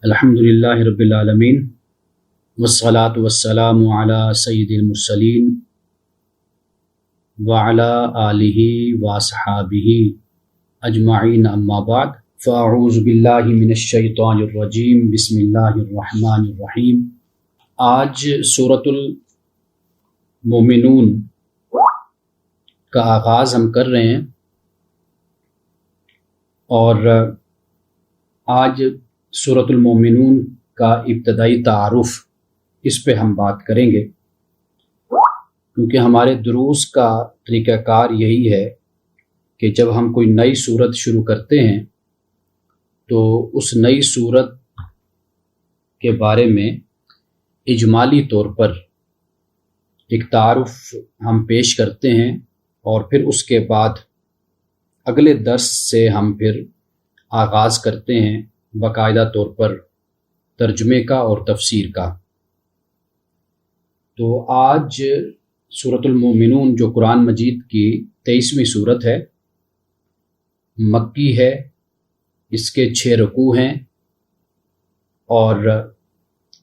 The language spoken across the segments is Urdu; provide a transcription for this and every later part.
الحمد للہ رب العالمین والصلاة والسلام علی سید المرسلین وعلی آلہ واصحابہ اجمعین اما بعد فاعوذ باللہ من الشیطان الرجیم بسم اللہ الرحمن الرحیم۔ آج سورۃ المومنون کا آغاز ہم کر رہے ہیں اور آج سورۃ المومنون کا ابتدائی تعارف اس پہ ہم بات کریں گے، کیونکہ ہمارے دروس کا طریقہ کار یہی ہے کہ جب ہم کوئی نئی سورت شروع کرتے ہیں تو اس نئی سورت کے بارے میں اجمالی طور پر ایک تعارف ہم پیش کرتے ہیں اور پھر اس کے بعد اگلے درس سے ہم پھر آغاز کرتے ہیں باقاعدہ طور پر ترجمے کا اور تفسیر کا۔ تو آج سورۃ المومنون جو قرآن مجید کی 23ویں سورت ہے، مکی ہے، اس کے 6 رکوع ہیں اور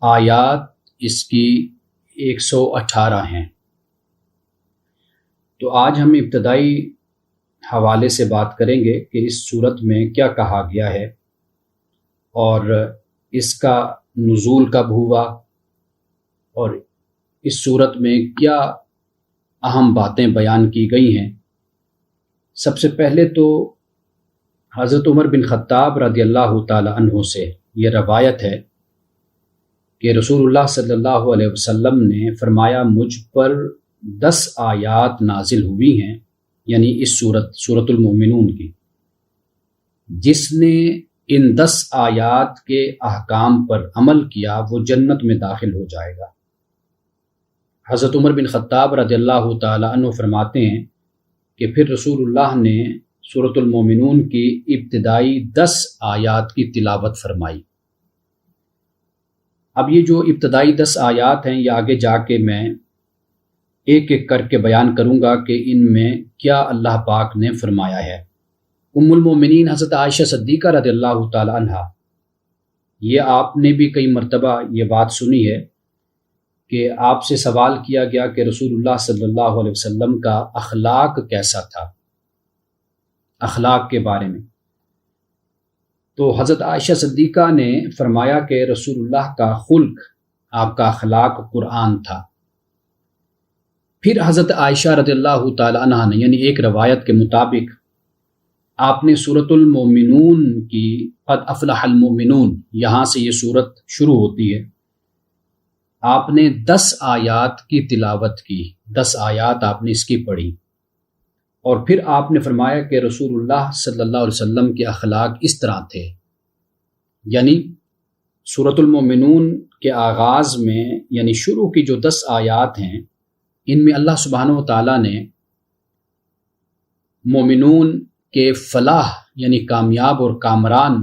آیات اس کی 118 ہیں۔ تو آج ہم ابتدائی حوالے سے بات کریں گے کہ اس سورت میں کیا کہا گیا ہے اور اس کا نزول کب ہوا اور اس صورت میں کیا اہم باتیں بیان کی گئی ہیں۔ سب سے پہلے تو حضرت عمر بن خطاب رضی اللہ تعالی عنہ سے یہ روایت ہے کہ رسول اللہ صلی اللہ علیہ وسلم نے فرمایا مجھ پر 10 آیات نازل ہوئی ہیں، یعنی اس سورۃ المومنون کی، جس نے ان 10 آیات کے احکام پر عمل کیا وہ جنت میں داخل ہو جائے گا۔ حضرت عمر بن خطاب رضی اللہ تعالی عنہ فرماتے ہیں کہ پھر رسول اللہ نے سورۃ المومنون کی ابتدائی 10 آیات کی تلاوت فرمائی۔ اب یہ جو ابتدائی 10 آیات ہیں یہ آگے جا کے میں ایک ایک کر کے بیان کروں گا کہ ان میں کیا اللہ پاک نے فرمایا ہے۔ ام المومنین حضرت عائشہ صدیقہ رضی اللہ تعالی عنہ، یہ آپ نے بھی کئی مرتبہ یہ بات سنی ہے کہ آپ سے سوال کیا گیا کہ رسول اللہ صلی اللہ علیہ وسلم کا اخلاق کیسا تھا، اخلاق کے بارے میں۔ تو حضرت عائشہ صدیقہ نے فرمایا کہ رسول اللہ کا خلق، آپ کا اخلاق قرآن تھا۔ پھر حضرت عائشہ رضی اللہ تعالی عنہ نے، یعنی ایک روایت کے مطابق، آپ نے سورۃ المومنون کی قد افلح المومنون، یہاں سے یہ سورت شروع ہوتی ہے، آپ نے 10 آیات کی تلاوت کی، 10 آیات آپ نے اس کی پڑھی، اور پھر آپ نے فرمایا کہ رسول اللہ صلی اللہ علیہ وسلم کے اخلاق اس طرح تھے۔ یعنی سورۃ المومنون کے آغاز میں، یعنی شروع کی جو 10 آیات ہیں، ان میں اللہ سبحانہ و تعالیٰ نے مومنون کے فلاح یعنی کامیاب اور کامران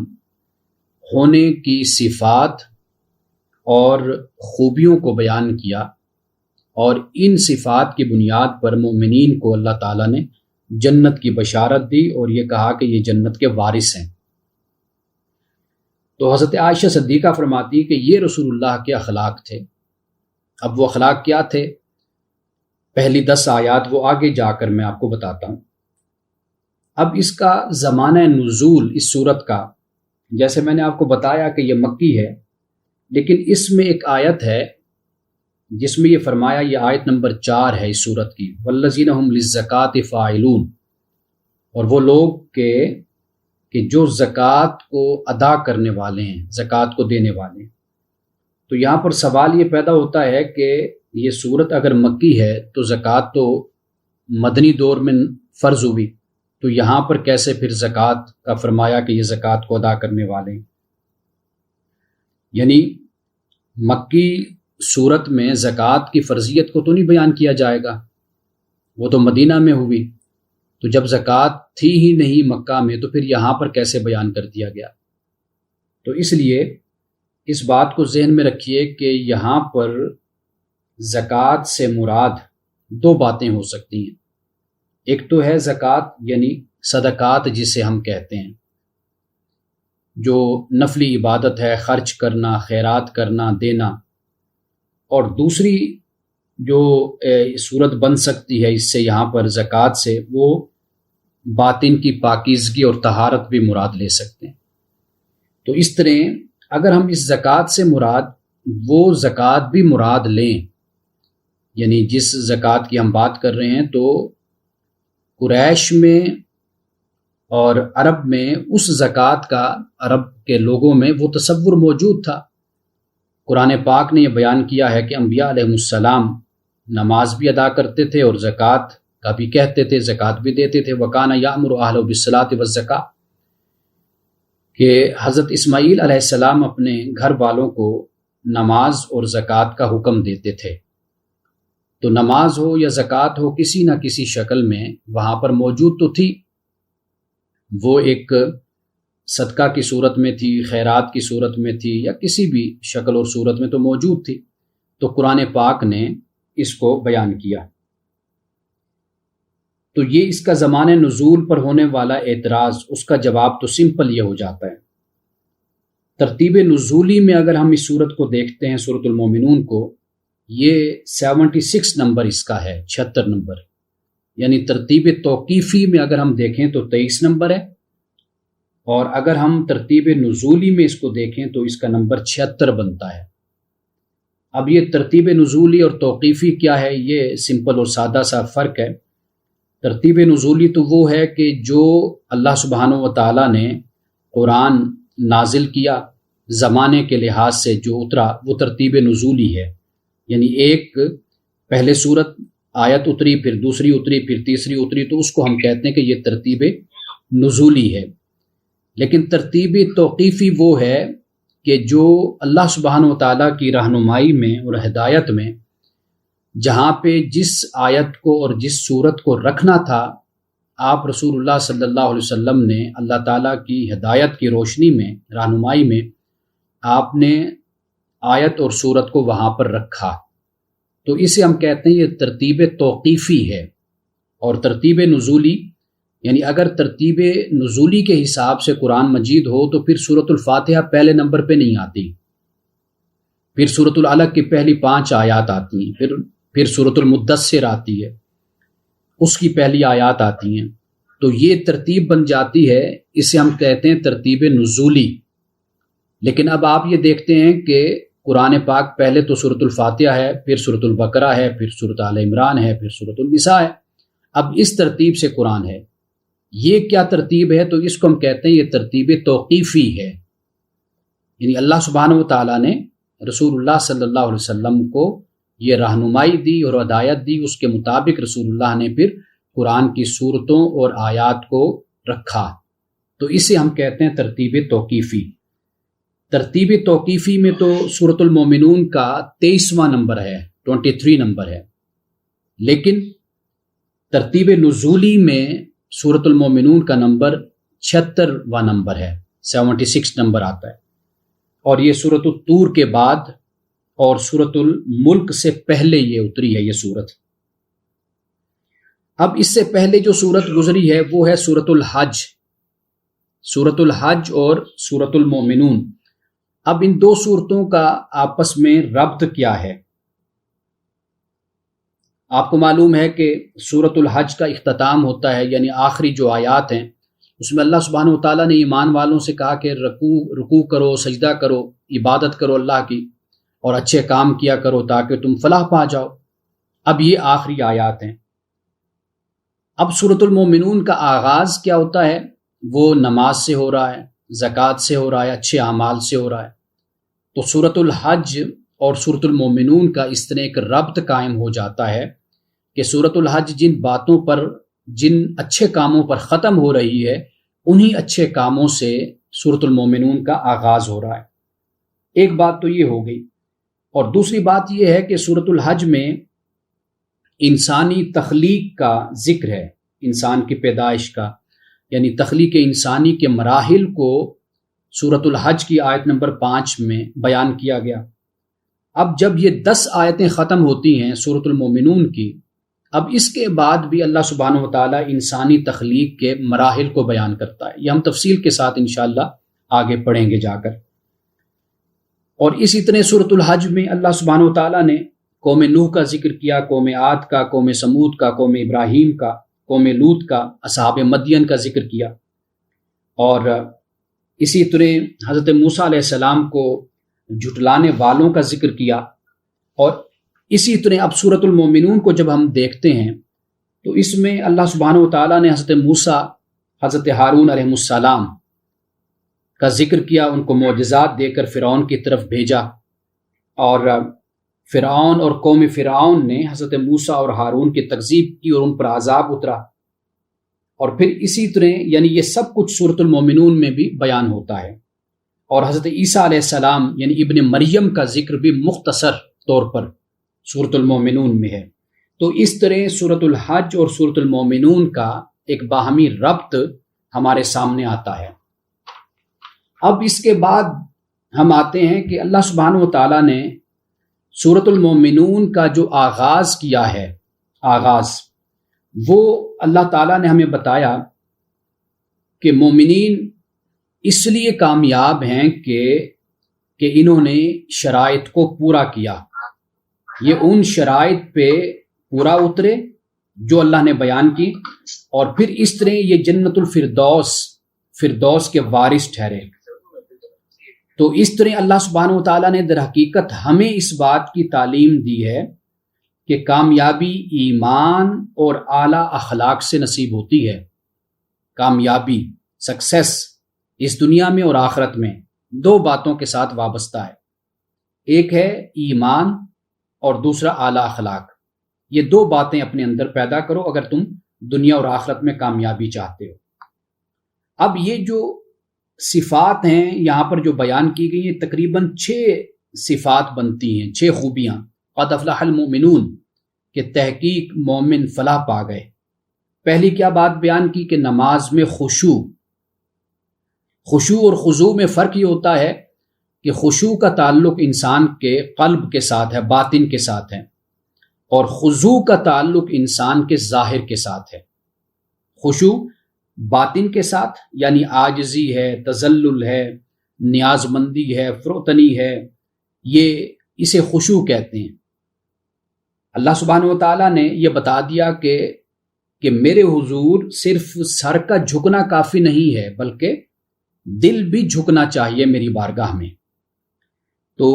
ہونے کی صفات اور خوبیوں کو بیان کیا، اور ان صفات کی بنیاد پر مومنین کو اللہ تعالیٰ نے جنت کی بشارت دی اور یہ کہا کہ یہ جنت کے وارث ہیں۔ تو حضرت عائشہ صدیقہ فرماتی کہ یہ رسول اللہ کے اخلاق تھے۔ اب وہ اخلاق کیا تھے؟ پہلی 10 آیات وہ آگے جا کر میں آپ کو بتاتا ہوں۔ اب اس کا زمانہ نزول اس صورت کا، جیسے میں نے آپ کو بتایا کہ یہ مکی ہے، لیکن اس میں ایک آیت ہے جس میں یہ فرمایا، یہ آیت نمبر 4 ہے اس صورت کی، والذین هم للزکاۃ فاعلون، اور وہ لوگ کہ جو زکوٰۃ کو ادا کرنے والے ہیں، زکوٰۃ کو دینے والے ہیں۔ تو یہاں پر سوال یہ پیدا ہوتا ہے کہ یہ صورت اگر مکی ہے تو زکوٰۃ تو مدنی دور میں فرض ہوئی، تو یہاں پر کیسے پھر زکوٰۃ کا فرمایا کہ یہ زکوٰۃ کو ادا کرنے والے ہیں؟ یعنی مکی صورت میں زکوٰۃ کی فرضیت کو تو نہیں بیان کیا جائے گا، وہ تو مدینہ میں ہوئی، تو جب زکوٰۃ تھی ہی نہیں مکہ میں تو پھر یہاں پر کیسے بیان کر دیا گیا؟ تو اس لیے اس بات کو ذہن میں رکھیے کہ یہاں پر زکوٰۃ سے مراد 2 باتیں ہو سکتی ہیں۔ ایک تو ہے زکوٰۃ یعنی صدقات جسے ہم کہتے ہیں، جو نفلی عبادت ہے، خرچ کرنا، خیرات کرنا، دینا، اور دوسری جو صورت بن سکتی ہے اس سے یہاں پر زکوٰۃ سے، وہ باطن کی پاکیزگی اور طہارت بھی مراد لے سکتے ہیں۔ تو اس طرح اگر ہم اس زکوٰۃ سے مراد وہ زکوٰۃ بھی مراد لیں، یعنی جس زکوٰۃ کی ہم بات کر رہے ہیں، تو قریش میں اور عرب میں اس زکوٰۃ کا عرب کے لوگوں میں وہ تصور موجود تھا۔ قرآن پاک نے یہ بیان کیا ہے کہ انبیاء علیہ السلام نماز بھی ادا کرتے تھے اور زکوٰۃ کا بھی کہتے تھے، زکوٰۃ بھی دیتے تھے۔ وَكَانَ يَأْمُرُ أَهْلَهُ بِالصَّلَاةِ وَالزَّكَاةِ، کہ حضرت اسماعیل علیہ السلام اپنے گھر والوں کو نماز اور زکوٰۃ کا حکم دیتے تھے۔ تو نماز ہو یا زکوٰۃ ہو، کسی نہ کسی شکل میں وہاں پر موجود تو تھی، وہ ایک صدقہ کی صورت میں تھی، خیرات کی صورت میں تھی، یا کسی بھی شکل اور صورت میں تو موجود تھی۔ تو قرآن پاک نے اس کو بیان کیا۔ تو یہ اس کا زمان نزول پر ہونے والا اعتراض، اس کا جواب تو سمپل یہ ہو جاتا ہے۔ ترتیب نزولی میں اگر ہم اس صورت کو دیکھتے ہیں، سورۃ المومنون کو، یہ 76 نمبر اس کا ہے، 76 نمبر، یعنی ترتیب توقیفی میں اگر ہم دیکھیں تو 23 نمبر ہے، اور اگر ہم ترتیب نزولی میں اس کو دیکھیں تو اس کا نمبر 76 بنتا ہے۔ اب یہ ترتیب نزولی اور توقیفی کیا ہے، یہ سمپل اور سادہ سا فرق ہے۔ ترتیب نزولی تو وہ ہے کہ جو اللہ سبحانہ و تعالیٰ نے قرآن نازل کیا، زمانے کے لحاظ سے جو اترا، وہ ترتیب نزولی ہے، یعنی ایک پہلے صورت آیت اتری، پھر دوسری اتری، پھر تیسری اتری، تو اس کو ہم کہتے ہیں کہ یہ ترتیب نزولی ہے۔ لیکن ترتیب توقیفی وہ ہے کہ جو اللہ سبحانہ و تعالیٰ کی رہنمائی میں اور ہدایت میں جہاں پہ جس آیت کو اور جس صورت کو رکھنا تھا، آپ رسول اللہ صلی اللہ علیہ وسلم نے اللہ تعالیٰ کی ہدایت کی روشنی میں، رہنمائی میں، آپ نے آیت اور صورت کو وہاں پر رکھا، تو اسے ہم کہتے ہیں یہ ترتیب توقیفی ہے۔ اور ترتیب نزولی، یعنی اگر ترتیب نزولی کے حساب سے قرآن مجید ہو تو پھر سورۃ الفاتحہ پہلے نمبر پہ نہیں آتی، پھر سورۃ العلق کی پہلی 5 آیات آتی ہیں، پھر سورۃ المدثر آتی ہے، اس کی پہلی آیات آتی ہیں، تو یہ ترتیب بن جاتی ہے، اسے ہم کہتے ہیں ترتیب نزولی۔ لیکن اب آپ یہ دیکھتے ہیں کہ قرآن پاک پہلے تو سورۃ الفاتحہ ہے، پھر سورۃ البقرہ ہے، پھر سورۃ آل عمران ہے، پھر سورۃ النساء ہے، اب اس ترتیب سے قرآن ہے۔ یہ کیا ترتیب ہے؟ تو اس کو ہم کہتے ہیں یہ ترتیب توقیفی ہے، یعنی اللہ سبحانہ و تعالیٰ نے رسول اللہ صلی اللہ علیہ وسلم کو یہ رہنمائی دی اور ہدایت دی، اس کے مطابق رسول اللہ نے پھر قرآن کی صورتوں اور آیات کو رکھا، تو اسے ہم کہتے ہیں ترتیب توقیفی۔ ترتیب توقیفی میں تو سورۃ المومنون کا 23واں نمبر ہے، 23 نمبر ہے، لیکن ترتیب نزولی میں سورۃ المومنون کا نمبر 76واں نمبر ہے، 76 نمبر آتا ہے، اور یہ سورۃ الطور کے بعد اور سورۃ الملک سے پہلے یہ اتری ہے یہ سورت۔ اب اس سے پہلے جو سورت گزری ہے وہ ہے سورۃ الحج، سورۃ الحج اور سورۃ المومنون۔ اب ان دو صورتوں کا آپس میں ربط کیا ہے؟ آپ کو معلوم ہے کہ سورۃ الحج کا اختتام ہوتا ہے، یعنی آخری جو آیات ہیں اس میں اللہ سبحانہ و تعالیٰ نے ایمان والوں سے کہا کہ رکوع کرو، سجدہ کرو، عبادت کرو اللہ کی، اور اچھے کام کیا کرو تاکہ تم فلاح پا جاؤ۔ اب یہ آخری آیات ہیں۔ اب سورۃ المومنون کا آغاز کیا ہوتا ہے؟ وہ نماز سے ہو رہا ہے، زکوٰۃ سے ہو رہا ہے، اچھے اعمال سے ہو رہا ہے۔ تو سورۃ الحج اور سورۃ المومنون کا اس طرح ایک ربط قائم ہو جاتا ہے کہ سورۃ الحج جن باتوں پر، جن اچھے کاموں پر ختم ہو رہی ہے، انہی اچھے کاموں سے سورۃ المومنون کا آغاز ہو رہا ہے۔ ایک بات تو یہ ہو گئی، اور دوسری بات یہ ہے کہ سورۃ الحج میں انسانی تخلیق کا ذکر ہے، انسان کی پیدائش کا، یعنی تخلیق انسانی کے مراحل کو سورۃ الحج کی آیت نمبر 5 میں بیان کیا گیا۔ اب جب یہ 10 آیتیں ختم ہوتی ہیں سورۃ المومنون کی، اب اس کے بعد بھی اللہ سبحانہ و تعالیٰ انسانی تخلیق کے مراحل کو بیان کرتا ہے۔ یہ ہم تفصیل کے ساتھ انشاءاللہ آگے پڑھیں گے جا کر۔ اور اسی طرح سورۃ الحج میں اللہ سبحانہ و تعالیٰ نے قوم نوح کا ذکر کیا، قوم عاد کا، قوم سمود کا، قوم ابراہیم کا، قوم لوط کا، اصحاب مدین کا ذکر کیا، اور اسی طرح حضرت موسیٰ علیہ السلام کو جھٹلانے والوں کا ذکر کیا۔ اور اسی طرح اب سورۃ المومنون کو جب ہم دیکھتے ہیں تو اس میں اللہ سبحانہ و تعالیٰ نے حضرت موسیٰ، حضرت ہارون علیہ السلام کا ذکر کیا، ان کو معجزات دے کر فرعون کی طرف بھیجا، اور فرعون اور قوم فرعون نے حضرت موسیٰ اور ہارون کی تکذیب کی اور ان پر عذاب اترا۔ اور پھر اسی طرح یعنی یہ سب کچھ سورۃ المومنون میں بھی بیان ہوتا ہے۔ اور حضرت عیسیٰ علیہ السلام یعنی ابن مریم کا ذکر بھی مختصر طور پر سورۃ المومنون میں ہے۔ تو اس طرح سورۃ الحج اور سورۃ المومنون کا ایک باہمی ربط ہمارے سامنے آتا ہے۔ اب اس کے بعد ہم آتے ہیں کہ اللہ سبحانہ و تعالیٰ نے سورۃ المومنون کا جو آغاز کیا ہے، وہ اللہ تعالیٰ نے ہمیں بتایا کہ مومنین اس لیے کامیاب ہیں کہ انہوں نے شرائط کو پورا کیا، یہ ان شرائط پہ پورا اترے جو اللہ نے بیان کی، اور پھر اس طرح یہ جنت الفردوس کے وارث ٹھہرے۔ تو اس طرح اللہ سبحانہ و تعالیٰ نے در حقیقت ہمیں اس بات کی تعلیم دی ہے کہ کامیابی ایمان اور اعلیٰ اخلاق سے نصیب ہوتی ہے۔ کامیابی، سکسیس اس دنیا میں اور آخرت میں دو باتوں کے ساتھ وابستہ ہے، ایک ہے ایمان اور دوسرا اعلیٰ اخلاق۔ یہ دو باتیں اپنے اندر پیدا کرو اگر تم دنیا اور آخرت میں کامیابی چاہتے ہو۔ اب یہ جو صفات ہیں یہاں پر جو بیان کی گئی ہیں، تقریباً 6 صفات بنتی ہیں، 6 خوبیاں۔ قد افلح المؤمنون کہ تحقیق مومن فلاح پا گئے۔ پہلی کیا بات بیان کی کہ نماز میں خشوع اور خضوع میں فرق یہ ہوتا ہے کہ خشوع کا تعلق انسان کے قلب کے ساتھ ہے، باطن کے ساتھ ہے، اور خضوع کا تعلق انسان کے ظاہر کے ساتھ ہے۔ خشوع باطن کے ساتھ یعنی عاجزی ہے، تذلل ہے، نیاز مندی ہے، فروتنی ہے، یہ اسے خشوع کہتے ہیں۔ اللہ سبحانہ و تعالیٰ نے یہ بتا دیا کہ میرے حضور صرف سر کا جھکنا کافی نہیں ہے بلکہ دل بھی جھکنا چاہیے میری بارگاہ میں۔ تو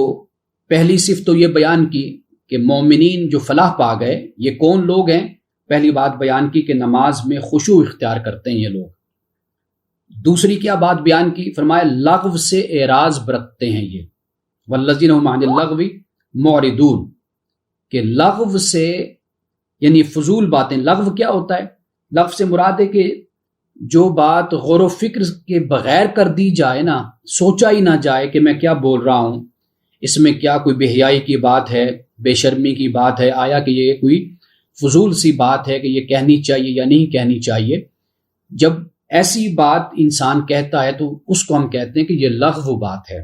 پہلی صفت تو یہ بیان کی کہ مومنین جو فلاح پا گئے یہ کون لوگ ہیں؟ پہلی بات بیان کی کہ نماز میں خشوع اختیار کرتے ہیں یہ لوگ۔ دوسری کیا بات بیان کی؟ فرمایا لغو سے اعراض برتتے ہیں یہ، والذین هم عن اللغو معرضون، کہ لغو سے یعنی فضول باتیں۔ لغو کیا ہوتا ہے؟ لغو سے مراد ہے کہ جو بات غور و فکر کے بغیر کر دی جائے نا، سوچا ہی نہ جائے کہ میں کیا بول رہا ہوں، اس میں کیا کوئی بے حیائی کی بات ہے، بے شرمی کی بات ہے، آیا کہ یہ کوئی فضول سی بات ہے کہ یہ کہنی چاہیے یا نہیں کہنی چاہیے۔ جب ایسی بات انسان کہتا ہے تو اس کو ہم کہتے ہیں کہ یہ لغو بات ہے۔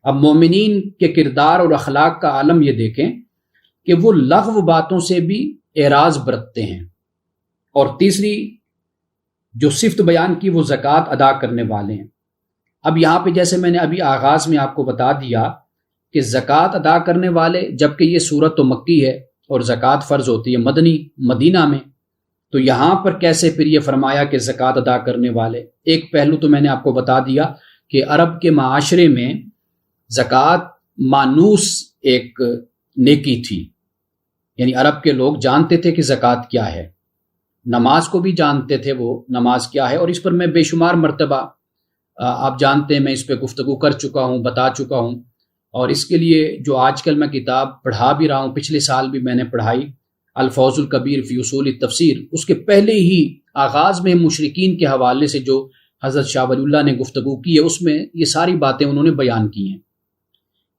اب مومنین کے کردار اور اخلاق کا عالم یہ دیکھیں کہ وہ لغو باتوں سے بھی اعراض برتتے ہیں۔ اور تیسری جو صفت بیان کی وہ زکوٰۃ ادا کرنے والے ہیں۔ اب یہاں پہ جیسے میں نے ابھی آغاز میں آپ کو بتا دیا کہ زکوٰۃ ادا کرنے والے، جبکہ یہ سورت تو مکی ہے اور زکوٰۃ فرض ہوتی ہے مدینہ میں، تو یہاں پر کیسے پھر یہ فرمایا کہ زکوٰۃ ادا کرنے والے؟ ایک پہلو تو میں نے آپ کو بتا دیا کہ عرب کے معاشرے میں زکوٰۃ مانوس ایک نیکی تھی، یعنی عرب کے لوگ جانتے تھے کہ زکوٰۃ کیا ہے، نماز کو بھی جانتے تھے وہ نماز کیا ہے، اور اس پر میں بے شمار مرتبہ آپ جانتے ہیں میں اس پہ گفتگو کر چکا ہوں، بتا چکا ہوں۔ اور اس کے لیے جو آج کل میں کتاب پڑھا بھی رہا ہوں، پچھلے سال بھی میں نے پڑھائی الفوز الکبیر فی اصول التفسیر، اس کے پہلے ہی آغاز میں مشرکین کے حوالے سے جو حضرت شاہ ولی اللہ نے گفتگو کی ہے اس میں یہ ساری باتیں انہوں نے بیان کی ہیں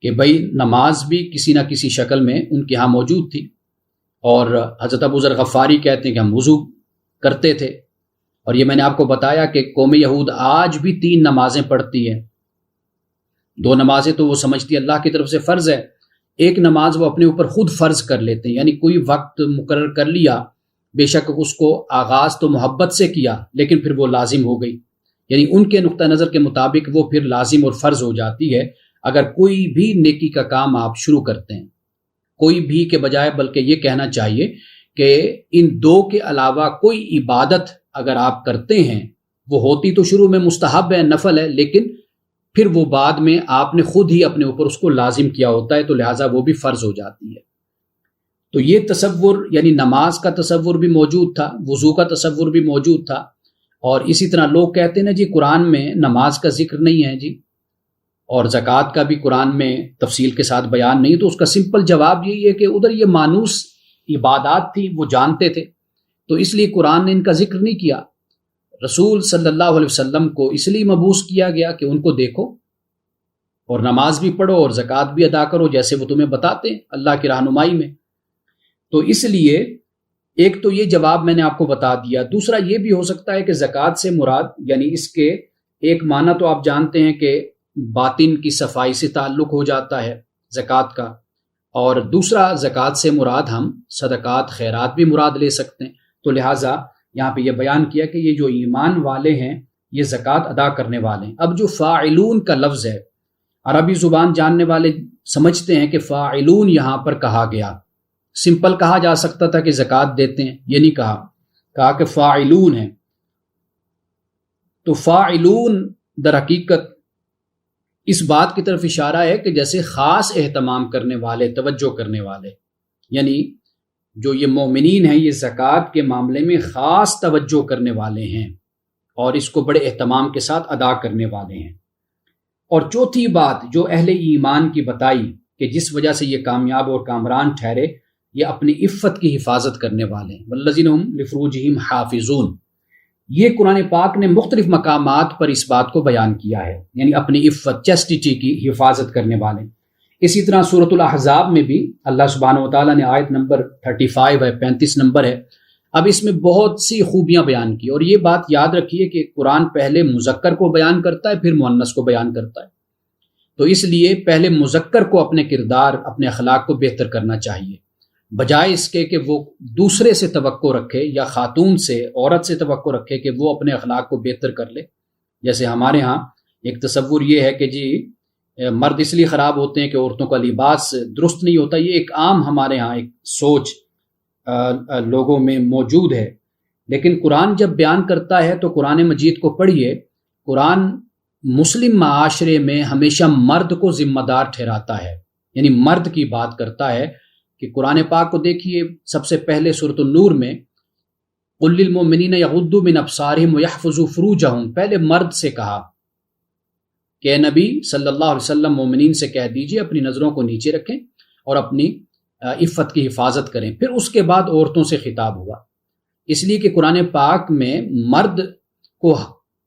کہ بھئی نماز بھی کسی نہ کسی شکل میں ان کے ہاں موجود تھی، اور حضرت ابو ذر غفاری کہتے ہیں کہ ہم وضو کرتے تھے۔ اور یہ میں نے آپ کو بتایا کہ قوم یہود آج بھی 3 نمازیں پڑھتی ہے، 2 نمازیں تو وہ سمجھتی اللہ کی طرف سے فرض ہے، ایک نماز وہ اپنے اوپر خود فرض کر لیتے ہیں، یعنی کوئی وقت مقرر کر لیا، بے شک اس کو آغاز تو محبت سے کیا لیکن پھر وہ لازم ہو گئی، یعنی ان کے نقطہ نظر کے مطابق وہ پھر لازم اور فرض ہو جاتی ہے اگر کوئی بھی نیکی کا کام آپ شروع کرتے ہیں. کوئی بھی کے بجائے بلکہ یہ کہنا چاہیے کہ ان دو کے علاوہ کوئی عبادت اگر آپ کرتے ہیں وہ ہوتی تو شروع میں مستحب ہے، نفل ہے، لیکن پھر وہ بعد میں آپ نے خود ہی اپنے اوپر اس کو لازم کیا ہوتا ہے، تو لہٰذا وہ بھی فرض ہو جاتی ہے. تو یہ تصور یعنی نماز کا تصور بھی موجود تھا، وضو کا تصور بھی موجود تھا. اور اسی طرح لوگ کہتے ہیں نا جی قرآن میں نماز کا ذکر نہیں ہے جی، اور زکوٰۃ کا بھی قرآن میں تفصیل کے ساتھ بیان نہیں. تو اس کا سمپل جواب یہی ہے کہ ادھر یہ مانوس عبادات تھی، وہ جانتے تھے، تو اس لیے قرآن نے ان کا ذکر نہیں کیا. رسول صلی اللہ علیہ وسلم کو اس لیے مبعوث کیا گیا کہ ان کو دیکھو اور نماز بھی پڑھو اور زکوٰۃ بھی ادا کرو جیسے وہ تمہیں بتاتے ہیں اللہ کی رہنمائی میں. تو اس لیے ایک تو یہ جواب میں نے آپ کو بتا دیا. دوسرا یہ بھی ہو سکتا ہے کہ زکوٰۃ سے مراد یعنی اس کے ایک معنی تو آپ جانتے ہیں کہ باطن کی صفائی سے تعلق ہو جاتا ہے زکوٰۃ کا، اور دوسرا زکوٰۃ سے مراد ہم صدقات خیرات بھی مراد لے سکتے ہیں. تو لہٰذا یہاں پہ یہ بیان کیا کہ یہ جو ایمان والے ہیں یہ زکوٰۃ ادا کرنے والے ہیں. اب جو فاعلون کا لفظ ہے، عربی زبان جاننے والے سمجھتے ہیں کہ فاعلون یہاں پر کہا گیا. سمپل کہا جا سکتا تھا کہ زکوٰۃ دیتے ہیں، یہ نہیں کہا کہ فاعلون ہیں. تو فاعلون در حقیقت اس بات کی طرف اشارہ ہے کہ جیسے خاص اہتمام کرنے والے، توجہ کرنے والے، یعنی جو یہ مومنین ہیں یہ زکوٰۃ کے معاملے میں خاص توجہ کرنے والے ہیں اور اس کو بڑے اہتمام کے ساتھ ادا کرنے والے ہیں. اور چوتھی بات جو اہل ایمان کی بتائی کہ جس وجہ سے یہ کامیاب اور کامران ٹھہرے، یہ اپنی عفت کی حفاظت کرنے والے ہیں. والذین هم لفروجہم حافظون، یہ قرآن پاک نے مختلف مقامات پر اس بات کو بیان کیا ہے، یعنی اپنی عفت، چیسٹیٹی کی حفاظت کرنے والے. اسی طرح سورۃ الاحزاب میں بھی اللہ سبحانہ وتعالیٰ نے آیت نمبر 35 ہے، 35 نمبر ہے، اب اس میں بہت سی خوبیاں بیان کی. اور یہ بات یاد رکھیے کہ قرآن پہلے مذکر کو بیان کرتا ہے پھر مؤنث کو بیان کرتا ہے. تو اس لیے پہلے مذکر کو اپنے کردار، اپنے اخلاق کو بہتر کرنا چاہیے، بجائے اس کے کہ وہ دوسرے سے توقع رکھے یا خاتون سے، عورت سے توقع رکھے کہ وہ اپنے اخلاق کو بہتر کر لے. جیسے ہمارے ہاں ایک تصور یہ ہے کہ جی مرد اس لیے خراب ہوتے ہیں کہ عورتوں کا لباس درست نہیں ہوتا. یہ ایک عام ہمارے ہاں ایک سوچ لوگوں میں موجود ہے. لیکن قرآن جب بیان کرتا ہے تو قرآن مجید کو پڑھیے. قرآن مسلم معاشرے میں ہمیشہ مرد کو ذمہ دار ٹھہراتا ہے، یعنی مرد کی بات کرتا ہے. کہ قرآن پاک کو دیکھیے، سب سے پہلے سورۃ النور میں قل للمؤمنین یغضوا من ابصارہم ویحفظوا فروجہم، پہلے مرد سے کہا کہ اے نبی صلی اللہ علیہ وسلم مومنین سے کہہ دیجئے اپنی نظروں کو نیچے رکھیں اور اپنی عفت کی حفاظت کریں. پھر اس کے بعد عورتوں سے خطاب ہوا، اس لیے کہ قرآن پاک میں مرد کو،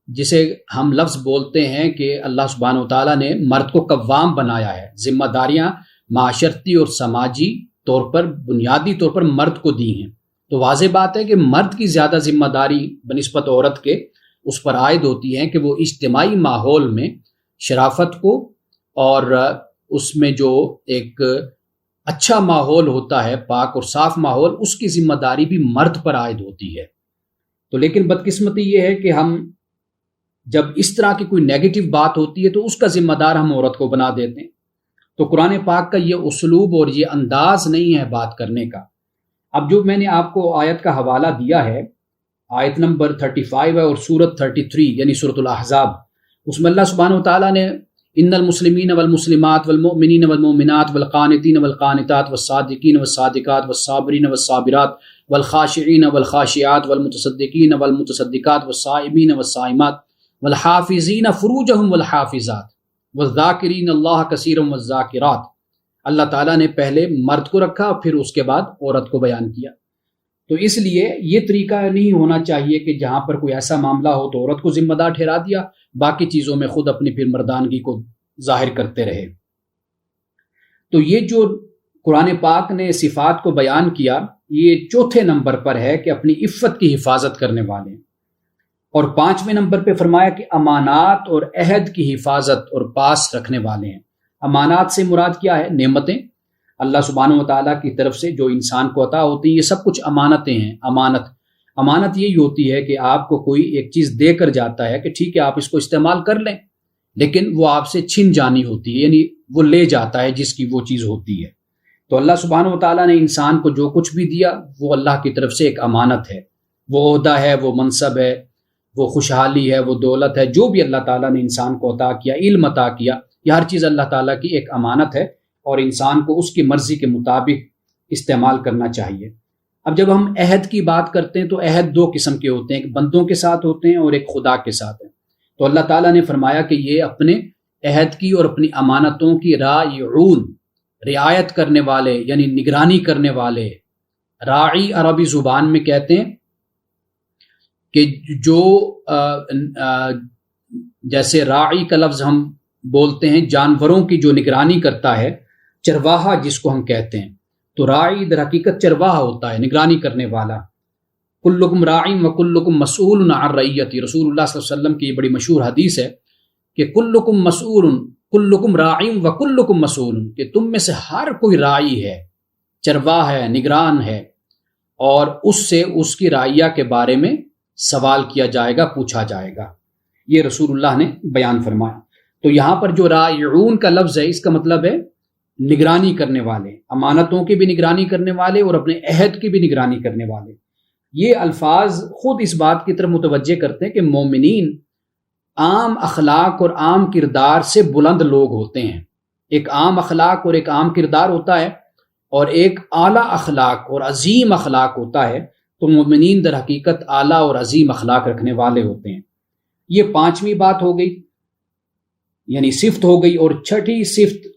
جسے ہم لفظ بولتے ہیں کہ اللہ سبحانہ وتعالیٰ نے مرد کو قوام بنایا ہے، ذمہ داریاں معاشرتی اور سماجی طور پر بنیادی طور پر مرد کو دی ہیں. تو واضح بات ہے کہ مرد کی زیادہ ذمہ داری بنسبت عورت کے اس پر عائد ہوتی ہے کہ وہ اجتماعی ماحول میں شرافت کو اور اس میں جو ایک اچھا ماحول ہوتا ہے، پاک اور صاف ماحول، اس کی ذمہ داری بھی مرد پر عائد ہوتی ہے. تو لیکن بدقسمتی یہ ہے کہ ہم جب اس طرح کی کوئی نیگیٹو بات ہوتی ہے تو اس کا ذمہ دار ہم عورت کو بنا دیتے ہیں. تو قرآن پاک کا یہ اسلوب اور یہ انداز نہیں ہے بات کرنے کا. اب جو میں نے آپ کو آیت کا حوالہ دیا ہے، آیت نمبر 35 ہے اور سورت 33 یعنی سورۃ الاحزاب، اس میں اللہ سبحانہ وتعالیٰ نے ان المسلمین والمسلمات والمؤمنین والمؤمنات والقانتین والقانتات والصادقین والصادقات والصابرین والصابرات والخاشعین والخاشعات والمتصدقین والمتصدقات والصائمین والصائمات والحافظین فروجہم والحافظات والذاکرین اللہ کثیرا والذاکرات. اللہ تعالیٰ نے پہلے مرد کو رکھا پھر اس کے بعد عورت کو بیان کیا. تو اس لیے یہ طریقہ نہیں ہونا چاہیے کہ جہاں پر کوئی ایسا معاملہ ہو تو عورت کو ذمہ دار ٹھہرا دیا، باقی چیزوں میں خود اپنی پھر مردانگی کو ظاہر کرتے رہے. تو یہ جو قرآن پاک نے صفات کو بیان کیا، یہ چوتھے نمبر پر ہے کہ اپنی عفت کی حفاظت کرنے والے ہیں. اور 5ویں نمبر پہ فرمایا کہ امانات اور عہد کی حفاظت اور پاس رکھنے والے ہیں. امانات سے مراد کیا ہے؟ نعمتیں اللہ سبحانہ و تعالیٰ کی طرف سے جو انسان کو عطا ہوتی ہیں، یہ سب کچھ امانتیں ہیں. امانت یہی ہوتی ہے کہ آپ کو کوئی ایک چیز دے کر جاتا ہے کہ ٹھیک ہے آپ اس کو استعمال کر لیں، لیکن وہ آپ سے چھن جانی ہوتی ہے، یعنی وہ لے جاتا ہے جس کی وہ چیز ہوتی ہے۔ تو اللہ سبحانہ و تعالیٰ نے انسان کو جو کچھ بھی دیا وہ اللہ کی طرف سے ایک امانت ہے، وہ عہدہ ہے، وہ منصب ہے، وہ خوشحالی ہے، وہ دولت ہے، جو بھی اللہ تعالیٰ نے انسان کو عطا کیا، علم عطا کیا، یہ ہر چیز اللہ تعالیٰ کی ایک امانت ہے اور انسان کو اس کی مرضی کے مطابق استعمال کرنا چاہیے۔ اب جب ہم عہد کی بات کرتے ہیں تو عہد دو قسم کے ہوتے ہیں، ایک بندوں کے ساتھ ہوتے ہیں اور ایک خدا کے ساتھ ہیں۔ تو اللہ تعالیٰ نے فرمایا کہ یہ اپنے عہد کی اور اپنی امانتوں کی راعون، رعایت کرنے والے یعنی نگرانی کرنے والے۔ راعی عربی زبان میں کہتے ہیں کہ جو جیسے راعی کا لفظ ہم بولتے ہیں جانوروں کی جو نگرانی کرتا ہے، چرواہا جس کو ہم کہتے ہیں، تو راعی در حقیقت چرواہا ہوتا ہے، نگرانی کرنے والا۔ کلکم راعی و کلکم مسئول عن رعیتی، رسول اللہ صلی اللہ علیہ وسلم کی یہ بڑی مشہور حدیث ہے کہ کلکم مسئول، کلکم راعی و کلکم مسئول، کہ تم میں سے ہر کوئی راعی ہے، چرواہ ہے، نگران ہے، اور اس سے اس کی رعیہ کے بارے میں سوال کیا جائے گا، پوچھا جائے گا۔ یہ رسول اللہ نے بیان فرمایا۔ تو یہاں پر جو راعون کا لفظ ہے اس کا مطلب ہے نگرانی کرنے والے، امانتوں کی بھی نگرانی کرنے والے اور اپنے عہد کی بھی نگرانی کرنے والے۔ یہ الفاظ خود اس بات کی طرف متوجہ کرتے ہیں کہ مومنین عام اخلاق اور عام کردار سے بلند لوگ ہوتے ہیں۔ ایک عام اخلاق اور ایک عام کردار ہوتا ہے اور ایک اعلیٰ اخلاق اور عظیم اخلاق ہوتا ہے، تو مومنین در حقیقت اعلیٰ اور عظیم اخلاق رکھنے والے ہوتے ہیں۔ یہ پانچویں بات ہو گئی، یعنی صفت ہو گئی، اور چھٹی صفت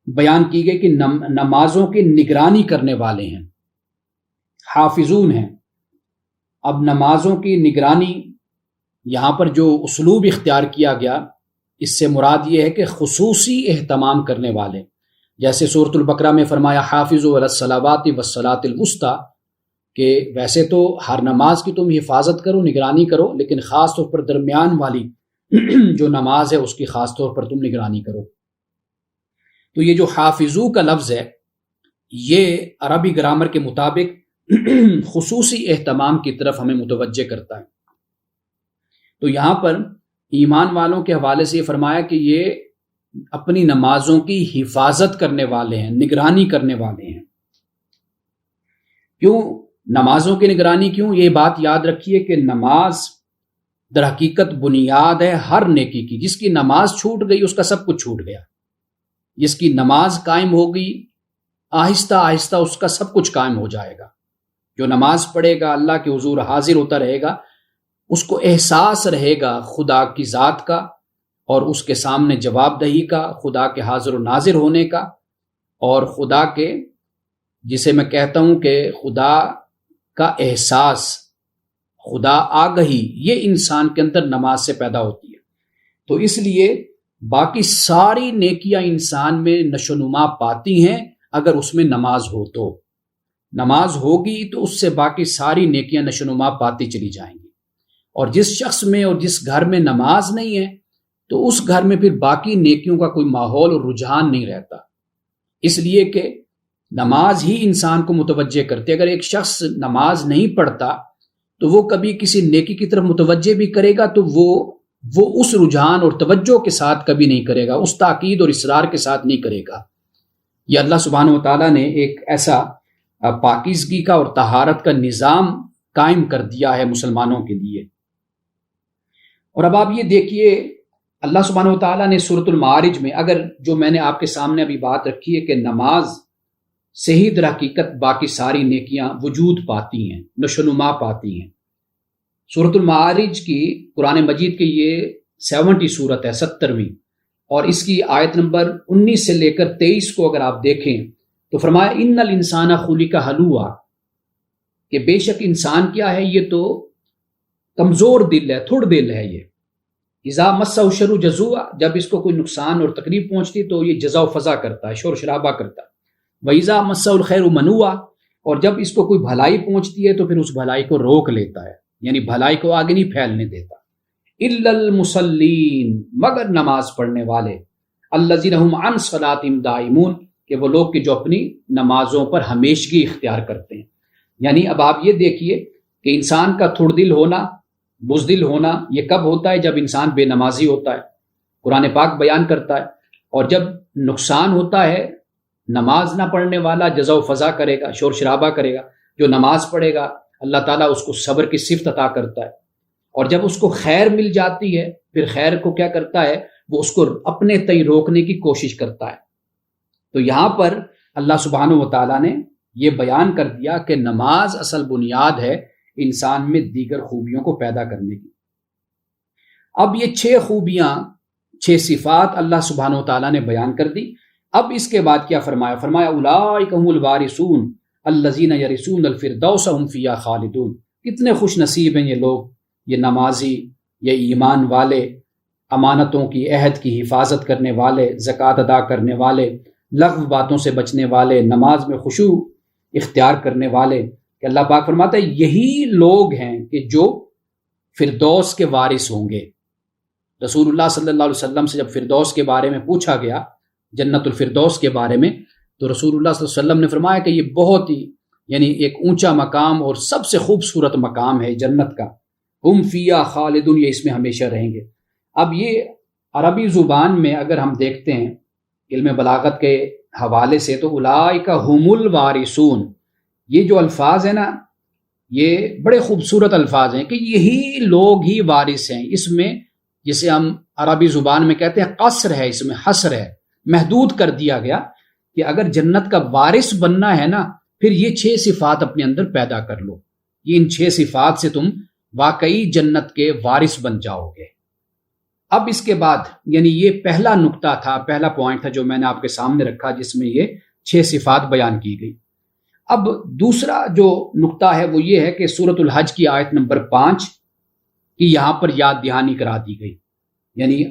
بیان کی گئی کہ نمازوں کی نگرانی کرنے والے ہیں، حافظون ہیں۔ اب نمازوں کی نگرانی، یہاں پر جو اسلوب اختیار کیا گیا اس سے مراد یہ ہے کہ خصوصی اہتمام کرنے والے، جیسے سورۃ البقرہ میں فرمایا حافظوا علی الصلوات والصلاۃ الوسطی، کہ ویسے تو ہر نماز کی تم حفاظت کرو، نگرانی کرو، لیکن خاص طور پر درمیان والی جو نماز ہے اس کی خاص طور پر تم نگرانی کرو۔ تو یہ جو حافظو کا لفظ ہے یہ عربی گرامر کے مطابق خصوصی اہتمام کی طرف ہمیں متوجہ کرتا ہے۔ تو یہاں پر ایمان والوں کے حوالے سے یہ فرمایا کہ یہ اپنی نمازوں کی حفاظت کرنے والے ہیں، نگرانی کرنے والے ہیں۔ کیوں نمازوں کی نگرانی کیوں؟ یہ بات یاد رکھیے کہ نماز در حقیقت بنیاد ہے ہر نیکی کی۔ جس کی نماز چھوٹ گئی اس کا سب کچھ چھوٹ گیا، جس کی نماز قائم ہو گئی آہستہ آہستہ اس کا سب کچھ قائم ہو جائے گا۔ جو نماز پڑھے گا، اللہ کے حضور حاضر ہوتا رہے گا، اس کو احساس رہے گا خدا کی ذات کا اور اس کے سامنے جواب دہی کا، خدا کے حاضر و ناظر ہونے کا، اور خدا کے، جسے میں کہتا ہوں کہ خدا کا احساس، خدا آگہی، یہ انسان کے اندر نماز سے پیدا ہوتی ہے۔ تو اس لیے باقی ساری نیکیاں انسان میں نشو و نما پاتی ہیں اگر اس میں نماز ہو۔ تو نماز ہوگی تو اس سے باقی ساری نیکیاں نشو و نما پاتی چلی جائیں گی۔ اور جس شخص میں اور جس گھر میں نماز نہیں ہے تو اس گھر میں پھر باقی نیکیوں کا کوئی ماحول اور رجحان نہیں رہتا، اس لیے کہ نماز ہی انسان کو متوجہ کرتی ہے۔ اگر ایک شخص نماز نہیں پڑھتا تو وہ کبھی کسی نیکی کی طرف متوجہ بھی کرے گا تو وہ اس رجحان اور توجہ کے ساتھ کبھی نہیں کرے گا، اس تاکید اور اصرار کے ساتھ نہیں کرے گا۔ یہ اللہ سبحانہ و تعالیٰ نے ایک ایسا پاکیزگی کا اور طہارت کا نظام قائم کر دیا ہے مسلمانوں کے لیے۔ اور اب آپ یہ دیکھیے اللہ سبحانہ و تعالیٰ نے سورۃ المعارج میں، اگر جو میں نے آپ کے سامنے ابھی بات رکھی ہے کہ نماز سے ہی در حقیقت باقی ساری نیکیاں وجود پاتی ہیں، نشو و نما پاتی ہیں۔ سورۃ المعارج کی قرآن مجید کی یہ 70 سورت ہے، 70ویں، اور اس کی آیت نمبر 19 سے لے کر 23 کو اگر آپ دیکھیں تو فرمایا ان الانسان خلق ہلوعا، کہ بے شک انسان کیا ہے، یہ تو کمزور دل ہے، تھڑ دل ہے۔ یہ اذا مسہ الشر جزوعا، جب اس کو کوئی نقصان اور تکلیف پہنچتی تو یہ جزا و فضا کرتا ہے، شور شرابہ کرتا ہے۔ وَإِذَا مَسَّهُ الْخَيْرُ مَنُوعًا، اور جب اس کو کوئی بھلائی پہنچتی ہے تو پھر اس بھلائی کو روک لیتا ہے، یعنی بھلائی کو آگے نہیں پھیلنے دیتا۔ إِلَّا الْمُصَلِّينَ، مگر نماز پڑھنے والے، الَّذِينَ هُمْ عَنْ صَلَاتِهِمْ دَائِمُونَ، کہ وہ لوگ کہ جو اپنی نمازوں پر ہمیشگی اختیار کرتے ہیں۔ یعنی اب آپ یہ دیکھیے کہ انسان کا تھوڑ دل ہونا، بزدل ہونا، یہ کب ہوتا ہے؟ جب انسان بے نمازی ہوتا ہے۔ قرآن پاک بیان کرتا ہے، اور جب نقصان ہوتا ہے، نماز نہ پڑھنے والا جزا و فضا کرے گا، شور شرابہ کرے گا۔ جو نماز پڑھے گا اللہ تعالیٰ اس کو صبر کی صفت عطا کرتا ہے، اور جب اس کو خیر مل جاتی ہے پھر خیر کو کیا کرتا ہے؟ وہ اس کو اپنے تئیں روکنے کی کوشش کرتا ہے۔ تو یہاں پر اللہ سبحانہ و تعالیٰ نے یہ بیان کر دیا کہ نماز اصل بنیاد ہے انسان میں دیگر خوبیوں کو پیدا کرنے کی۔ اب یہ 6 خوبیاں، 6 صفات اللہ سبحانہ و تعالیٰ نے بیان کر دی۔ اب اس کے بعد کیا فرمایا؟ فرمایا اولئک هم الوارثون الذین یرثون الفردوس هم فیہا خالدون۔ کتنے خوش نصیب ہیں یہ لوگ، یہ نمازی، یہ ایمان والے، امانتوں کی، عہد کی حفاظت کرنے والے، زکوٰۃ ادا کرنے والے، لغو باتوں سے بچنے والے، نماز میں خشوع اختیار کرنے والے، کہ اللہ پاک فرماتا ہے یہی لوگ ہیں کہ جو فردوس کے وارث ہوں گے۔ رسول اللہ صلی اللہ علیہ وسلم سے جب فردوس کے بارے میں پوچھا گیا، جنت الفردوس کے بارے میں، تو رسول اللہ صلی اللہ علیہ وسلم نے فرمایا کہ یہ بہت ہی ایک اونچا مقام اور سب سے خوبصورت مقام ہے جنت کا۔ ہم فیہا خالدون، یہ اس میں ہمیشہ رہیں گے۔ اب یہ عربی زبان میں اگر ہم دیکھتے ہیں علم بلاغت کے حوالے سے، تو اولئک هم الوارثون، یہ جو الفاظ ہیں نا، یہ بڑے خوبصورت الفاظ ہیں کہ یہی لوگ ہی وارث ہیں۔ اس میں جسے ہم عربی زبان میں کہتے ہیں قصر ہے، اس میں حصر ہے، محدود کر دیا گیا کہ اگر جنت کا وارث بننا ہے نا، پھر یہ 6 صفات اپنے اندر پیدا کر لو، یہ ان 6 صفات سے تم واقعی جنت کے وارث بن جاؤ گے۔ اب اس کے بعد یہ پہلا نقطہ تھا، پہلا پوائنٹ تھا جو میں نے آپ کے سامنے رکھا، جس میں یہ 6 صفات بیان کی گئی۔ اب دوسرا جو نقطہ ہے وہ یہ ہے کہ سورۃ الحج کی آیت نمبر 5 کی یہاں پر یاد دہانی کرا دی گئی،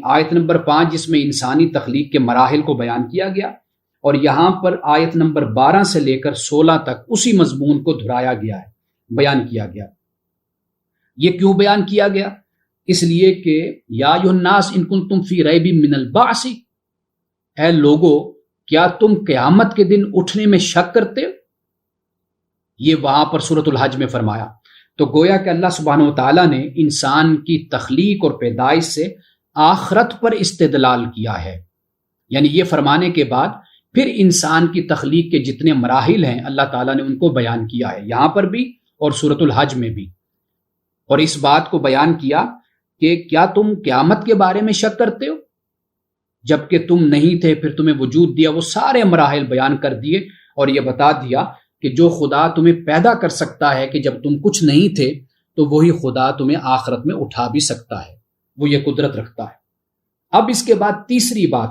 آیت نمبر 5 جس میں انسانی تخلیق کے مراحل کو بیان کیا گیا، اور یہاں پر آیت نمبر 12 سے لے کر 16 تک اسی مضمون کو دہرایا گیا ہے، بیان کیا گیا۔ یہ کیوں بیان کیا گیا؟ اس لیے کہ یا ایھا الناس ان کنتم فی ریب من البعث، اے لوگو کیا تم قیامت کے دن اٹھنے میں شک کرتے ہو؟ یہ وہاں پر سورۃ الحج میں فرمایا۔ تو گویا کہ اللہ سبحانہ و تعالیٰ نے انسان کی تخلیق اور پیدائش سے آخرت پر استدلال کیا ہے، یہ فرمانے کے بعد پھر انسان کی تخلیق کے جتنے مراحل ہیں اللہ تعالیٰ نے ان کو بیان کیا ہے، یہاں پر بھی اور سورۃ الحج میں بھی، اور اس بات کو بیان کیا کہ کیا تم قیامت کے بارے میں شک کرتے ہو؟ جبکہ تم نہیں تھے، پھر تمہیں وجود دیا، وہ سارے مراحل بیان کر دیے، اور یہ بتا دیا کہ جو خدا تمہیں پیدا کر سکتا ہے کہ جب تم کچھ نہیں تھے، تو وہی خدا تمہیں آخرت میں اٹھا بھی سکتا ہے، وہ یہ قدرت رکھتا ہے۔ اب اس کے بعد تیسری بات،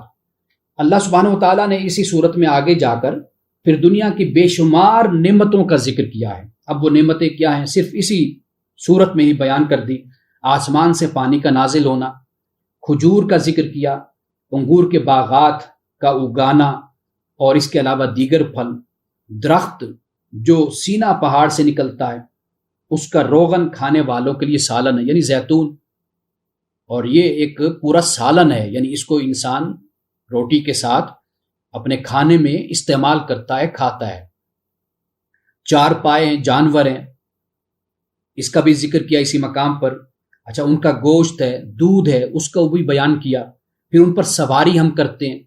اللہ سبحانہ و تعالیٰ نے اسی صورت میں آگے جا کر پھر دنیا کی بے شمار نعمتوں کا ذکر کیا ہے۔ اب وہ نعمتیں کیا ہیں صرف اسی صورت میں ہی بیان کر دی۔ آسمان سے پانی کا نازل ہونا، کھجور کا ذکر کیا، انگور کے باغات کا اگانا، اور اس کے علاوہ دیگر پھل، درخت جو سینا پہاڑ سے نکلتا ہے، اس کا روغن کھانے والوں کے لیے سالن ہے، زیتون، اور یہ ایک پورا سالن ہے، اس کو انسان روٹی کے ساتھ اپنے کھانے میں استعمال کرتا ہے، کھاتا ہے۔ 4 پائے جانور ہیں، اس کا بھی ذکر کیا اسی مقام پر۔ اچھا، ان کا گوشت ہے، دودھ ہے، اس کا بھی بیان کیا۔ پھر ان پر سواری ہم کرتے ہیں،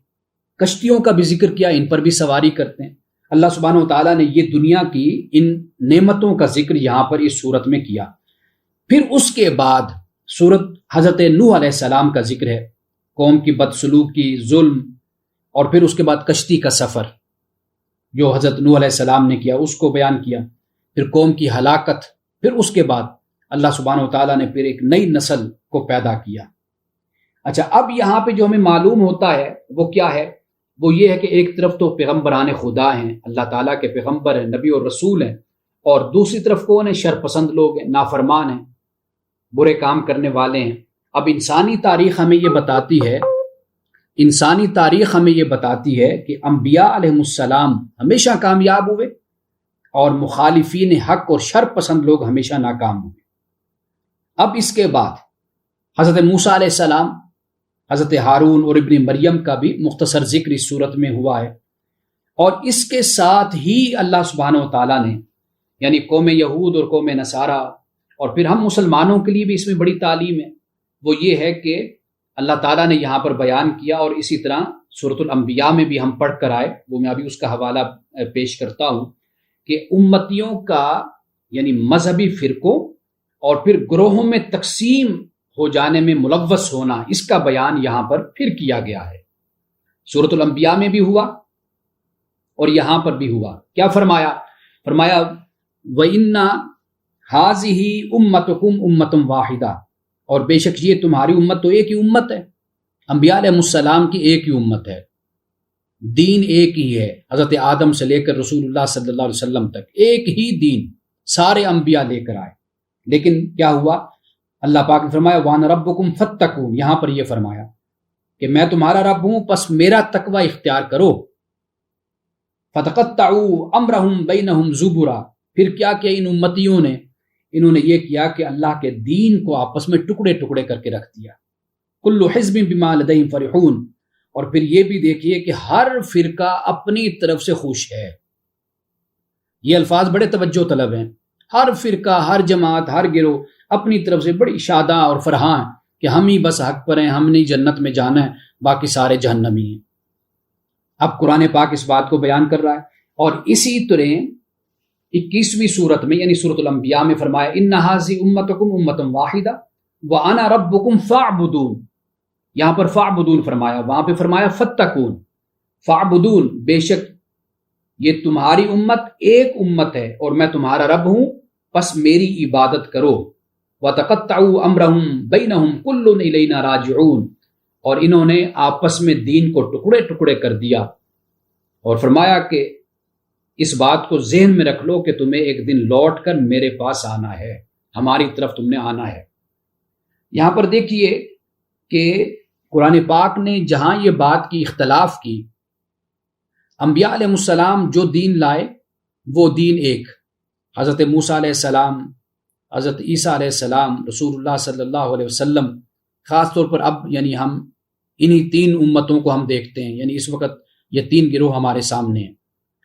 کشتیوں کا بھی ذکر کیا، ان پر بھی سواری کرتے ہیں۔ اللہ سبحانہ و تعالیٰ نے یہ دنیا کی ان نعمتوں کا ذکر یہاں پر اس صورت میں کیا۔ پھر اس کے بعد صورت حضرت نوح علیہ السلام کا ذکر ہے، قوم کی بدسلوکی، ظلم، اور پھر اس کے بعد کشتی کا سفر جو حضرت نوح علیہ السلام نے کیا، اس کو بیان کیا۔ پھر قوم کی ہلاکت، پھر اس کے بعد اللہ سبحانہ و تعالیٰ نے پھر ایک نئی نسل کو پیدا کیا۔ اچھا، اب یہاں پہ جو ہمیں معلوم ہوتا ہے وہ کیا ہے؟ وہ یہ ہے کہ ایک طرف تو پیغمبران خدا ہیں، اللہ تعالیٰ کے پیغمبر ہیں، نبی اور رسول ہیں، اور دوسری طرف کون ہیں؟ شرپسند لوگ ہیں، نافرمان ہیں، برے کام کرنے والے ہیں۔ اب انسانی تاریخ ہمیں یہ بتاتی ہے کہ انبیاء علیہ السلام ہمیشہ کامیاب ہوئے، اور مخالفین حق اور شرپسند لوگ ہمیشہ ناکام ہوئے۔ اب اس کے بعد حضرت موسیٰ علیہ السلام، حضرت ہارون اور ابن مریم کا بھی مختصر ذکر اس صورت میں ہوا ہے، اور اس کے ساتھ ہی اللہ سبحانہ و تعالیٰ نے قوم یہود اور قوم نصارہ اور پھر ہم مسلمانوں کے لیے بھی اس میں بڑی تعلیم ہے، وہ یہ ہے کہ اللہ تعالیٰ نے یہاں پر بیان کیا، اور اسی طرح سورۃ الانبیاء میں بھی ہم پڑھ کر آئے، وہ میں ابھی اس کا حوالہ پیش کرتا ہوں، کہ امتیوں کا یعنی مذہبی فرقوں اور پھر گروہوں میں تقسیم ہو جانے میں ملوث ہونا، اس کا بیان یہاں پر پھر کیا گیا ہے۔ سورۃ الانبیاء میں بھی ہوا اور یہاں پر بھی ہوا۔ کیا فرمایا؟ فرمایا وَإِنَّ هَذِهِ أُمَّتُكُمْ أُمَّةٌ وَاحِدَةٌ، اور بے شک یہ تمہاری امت تو ایک ہی امت ہے، انبیاء علیہ السلام کی ایک ہی امت ہے، دین ایک ہی ہے، حضرت آدم سے لے کر رسول اللہ صلی اللہ علیہ وسلم تک ایک ہی دین سارے انبیاء لے کر آئے۔ لیکن کیا ہوا؟ اللہ پاک نے فرمایا وَأَنَا رَبُّكُمْ فَاتَّقُونِ، یہاں پر یہ فرمایا کہ میں تمہارا رب ہوں، پس میرا تقوی اختیار کرو۔ فَتَقَطَّعُوا أَمْرَهُمْ بَيْنَهُمْ زُبُرًا، پھر کیا کیا ان امتیوں نے؟ انہوں نے یہ کیا کہ اللہ کے دین کو آپس میں ٹکڑے ٹکڑے کر کے رکھ دیا۔ کل حزب بما لدیہم فرحون، اور پھر یہ بھی دیکھیے کہ ہر فرقہ اپنی طرف سے خوش ہے۔ یہ الفاظ بڑے توجہ طلب ہیں۔ ہر فرقہ، ہر جماعت، ہر گروہ اپنی طرف سے بڑی شاداں اور فرحاں ہیں کہ ہم ہی بس حق پر ہیں، ہم نے جنت میں جانا ہے، باقی سارے جہنمی ہیں۔ اب قرآن پاک اس بات کو بیان کر رہا ہے، اور اسی طرح 21ویں سورت میں یعنی سورۃ الانبیاء میں فرمایا ان ھذی امتکم امۃ واحدہ وانا ربکم فاعبدون، یہاں پر فاعبدون فرمایا، وہاں پہ فرمایا فتقون۔ فاعبدون، بے شک یہ تمہاری امت ایک امت ہے اور میں تمہارا رب ہوں، پس میری عبادت کرو۔ وتقطعوا امرهم بینہم کل الینا راجعون، اور انہوں نے آپس میں دین کو ٹکڑے ٹکڑے کر دیا، اور فرمایا کہ اس بات کو ذہن میں رکھ لو کہ تمہیں ایک دن لوٹ کر میرے پاس آنا ہے، ہماری طرف تم نے آنا ہے۔ یہاں پر دیکھیے کہ قرآن پاک نے جہاں یہ بات کی، اختلاف کی، انبیاء علیہ السلام جو دین لائے وہ دین ایک، حضرت موسیٰ علیہ السلام، حضرت عیسیٰ علیہ السلام، رسول اللہ صلی اللہ علیہ وسلم، خاص طور پر اب یعنی ہم انہی 3 امتوں کو ہم دیکھتے ہیں، یعنی اس وقت یہ 3 گروہ ہمارے سامنے ہیں۔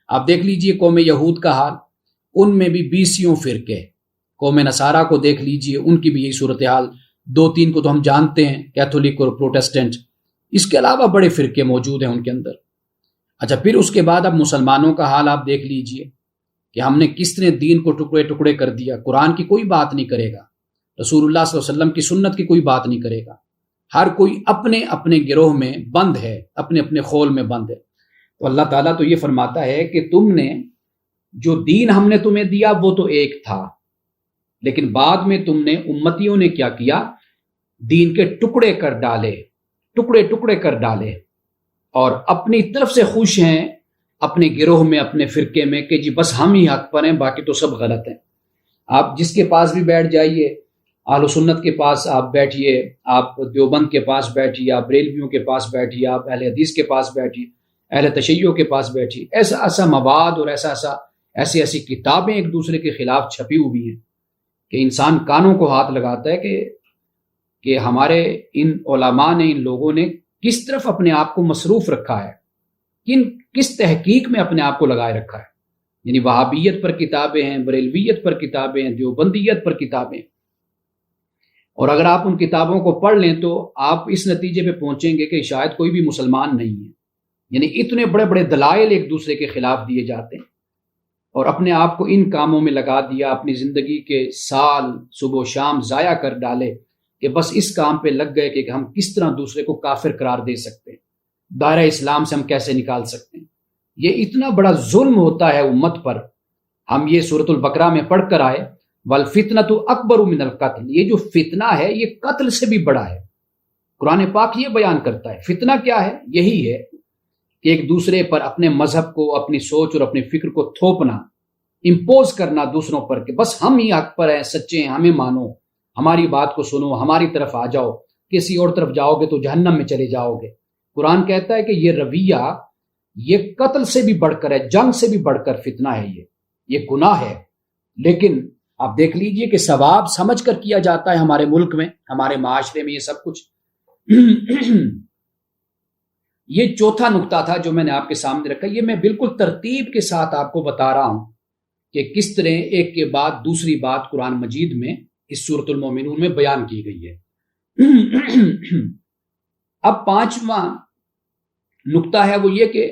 آپ دیکھ لیجئے قوم یہود کا حال، ان میں بھی 20 فرقے، قوم نصارہ کو دیکھ لیجئے، ان کی بھی یہی صورتحال، 2-3 کو تو ہم جانتے ہیں، کیتھولک اور پروٹسٹنٹ، اس کے علاوہ بڑے فرقے موجود ہیں ان کے اندر۔ اچھا، پھر اس کے بعد اب مسلمانوں کا حال آپ دیکھ لیجئے کہ ہم نے کس طرح دین کو ٹکڑے ٹکڑے کر دیا۔ قرآن کی کوئی بات نہیں کرے گا، رسول اللہ صلی اللہ علیہ وسلم کی سنت کی کوئی بات نہیں کرے گا، ہر کوئی اپنے اپنے گروہ میں بند ہے، اپنے اپنے خول میں بند ہے۔ تو اللہ تعالیٰ تو یہ فرماتا ہے کہ تم نے جو دین ہم نے تمہیں دیا وہ تو ایک تھا، لیکن بعد میں تم نے امتیوں نے کیا کیا؟ دین کے ٹکڑے کر ڈالے، ٹکڑے ٹکڑے کر ڈالے، اور اپنی طرف سے خوش ہیں اپنے گروہ میں، اپنے فرقے میں، کہ جی بس ہم ہی حق پر ہیں، باقی تو سب غلط ہیں۔ آپ جس کے پاس بھی بیٹھ جائیے، اہل و سنت کے پاس آپ بیٹھیے، آپ دیوبند کے پاس بیٹھیے، آپ بریلویوں کے پاس بیٹھیے، آپ اہل حدیث کے پاس بیٹھیے، اہل تشیع کے پاس بیٹھیے، ایسا مواد اور ایسی کتابیں ایک دوسرے کے خلاف چھپی ہوئی ہیں کہ انسان کانوں کو ہاتھ لگاتا ہے کہ ہمارے ان علماء نے، ان لوگوں نے کس طرف اپنے آپ کو مصروف رکھا ہے، کس تحقیق میں اپنے آپ کو لگائے رکھا ہے۔ یعنی وہابیت پر کتابیں ہیں، بریلویت پر کتابیں ہیں، دیوبندیت پر کتابیں، اور اگر آپ ان کتابوں کو پڑھ لیں تو آپ اس نتیجے پہ پہنچیں گے کہ شاید کوئی بھی مسلمان نہیں ہے۔ یعنی اتنے بڑے بڑے دلائل ایک دوسرے کے خلاف دیے جاتے ہیں، اور اپنے آپ کو ان کاموں میں لگا دیا، اپنی زندگی کے سال صبح و شام ضائع کر ڈالے کہ بس اس کام پہ لگ گئے کہ ہم کس طرح دوسرے کو کافر قرار دے سکتے ہیں، دائرہ اسلام سے ہم کیسے نکال سکتے ہیں۔ یہ اتنا بڑا ظلم ہوتا ہے امت پر۔ ہم یہ سورۃ البقرہ میں پڑھ کر آئے وَالْفِتْنَةُ أَكْبَرُ مِنَ الْقَتْلِ، یہ جو فتنہ ہے یہ قتل سے بھی بڑا ہے۔ قرآن پاک یہ بیان کرتا ہے فتنہ کیا ہے، یہی ہے کہ ایک دوسرے پر اپنے مذہب کو، اپنی سوچ اور اپنی فکر کو تھوپنا، امپوز کرنا دوسروں پر کہ بس ہم ہی حق پر ہیں، سچے ہیں، ہمیں مانو، ہماری بات کو سنو، ہماری طرف آ جاؤ، کسی اور طرف جاؤ گے تو جہنم میں چلے جاؤ گے۔ قرآن کہتا ہے کہ یہ رویہ یہ قتل سے بھی بڑھ کر ہے، جنگ سے بھی بڑھ کر فتنہ ہے، یہ گناہ ہے۔ لیکن آپ دیکھ لیجئے کہ ثواب سمجھ کر کیا جاتا ہے ہمارے ملک میں، ہمارے معاشرے میں یہ سب کچھ۔ یہ چوتھا نقطہ تھا جو میں نے آپ کے سامنے رکھا۔ یہ میں بالکل ترتیب کے ساتھ آپ کو بتا رہا ہوں کہ کس طرح ایک کے بعد دوسری بات قرآن مجید میں اس سورۃ المومنون میں بیان کی گئی ہے۔ اب پانچواں نقطہ ہے وہ یہ کہ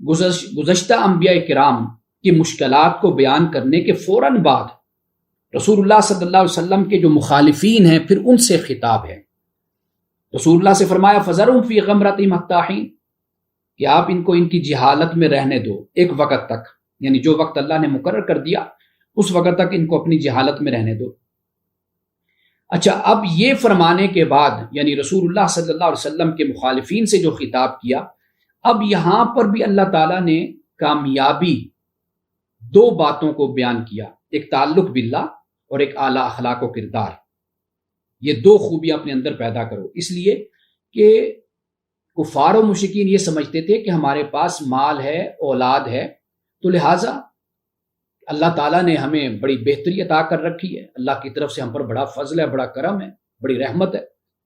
گزشتہ انبیاء کرام کی مشکلات کو بیان کرنے کے فوراً بعد رسول اللہ صلی اللہ علیہ وسلم کے جو مخالفین ہیں پھر ان سے خطاب ہے۔ رسول اللہ سے فرمایا فَذَرْهُمْ فِي غَمْرَتِهِمْ حَتَّىٰ حِينٍ، کہ آپ ان کو ان کی جہالت میں رہنے دو ایک وقت تک، یعنی جو وقت اللہ نے مقرر کر دیا اس وقت تک ان کو اپنی جہالت میں رہنے دو۔ اچھا، اب یہ فرمانے کے بعد یعنی رسول اللہ صلی اللہ علیہ وسلم کے مخالفین سے جو خطاب کیا، اب یہاں پر بھی اللہ تعالیٰ نے کامیابی دو باتوں کو بیان کیا، ایک تعلق باللہ اور ایک اعلیٰ اخلاق و کردار۔ یہ دو خوبیاں اپنے اندر پیدا کرو، اس لیے کہ کفار و مشرکین یہ سمجھتے تھے کہ ہمارے پاس مال ہے، اولاد ہے، تو لہٰذا اللہ تعالیٰ نے ہمیں بڑی بہتری عطا کر رکھی ہے، اللہ کی طرف سے ہم پر بڑا فضل ہے، بڑا کرم ہے، بڑی رحمت ہے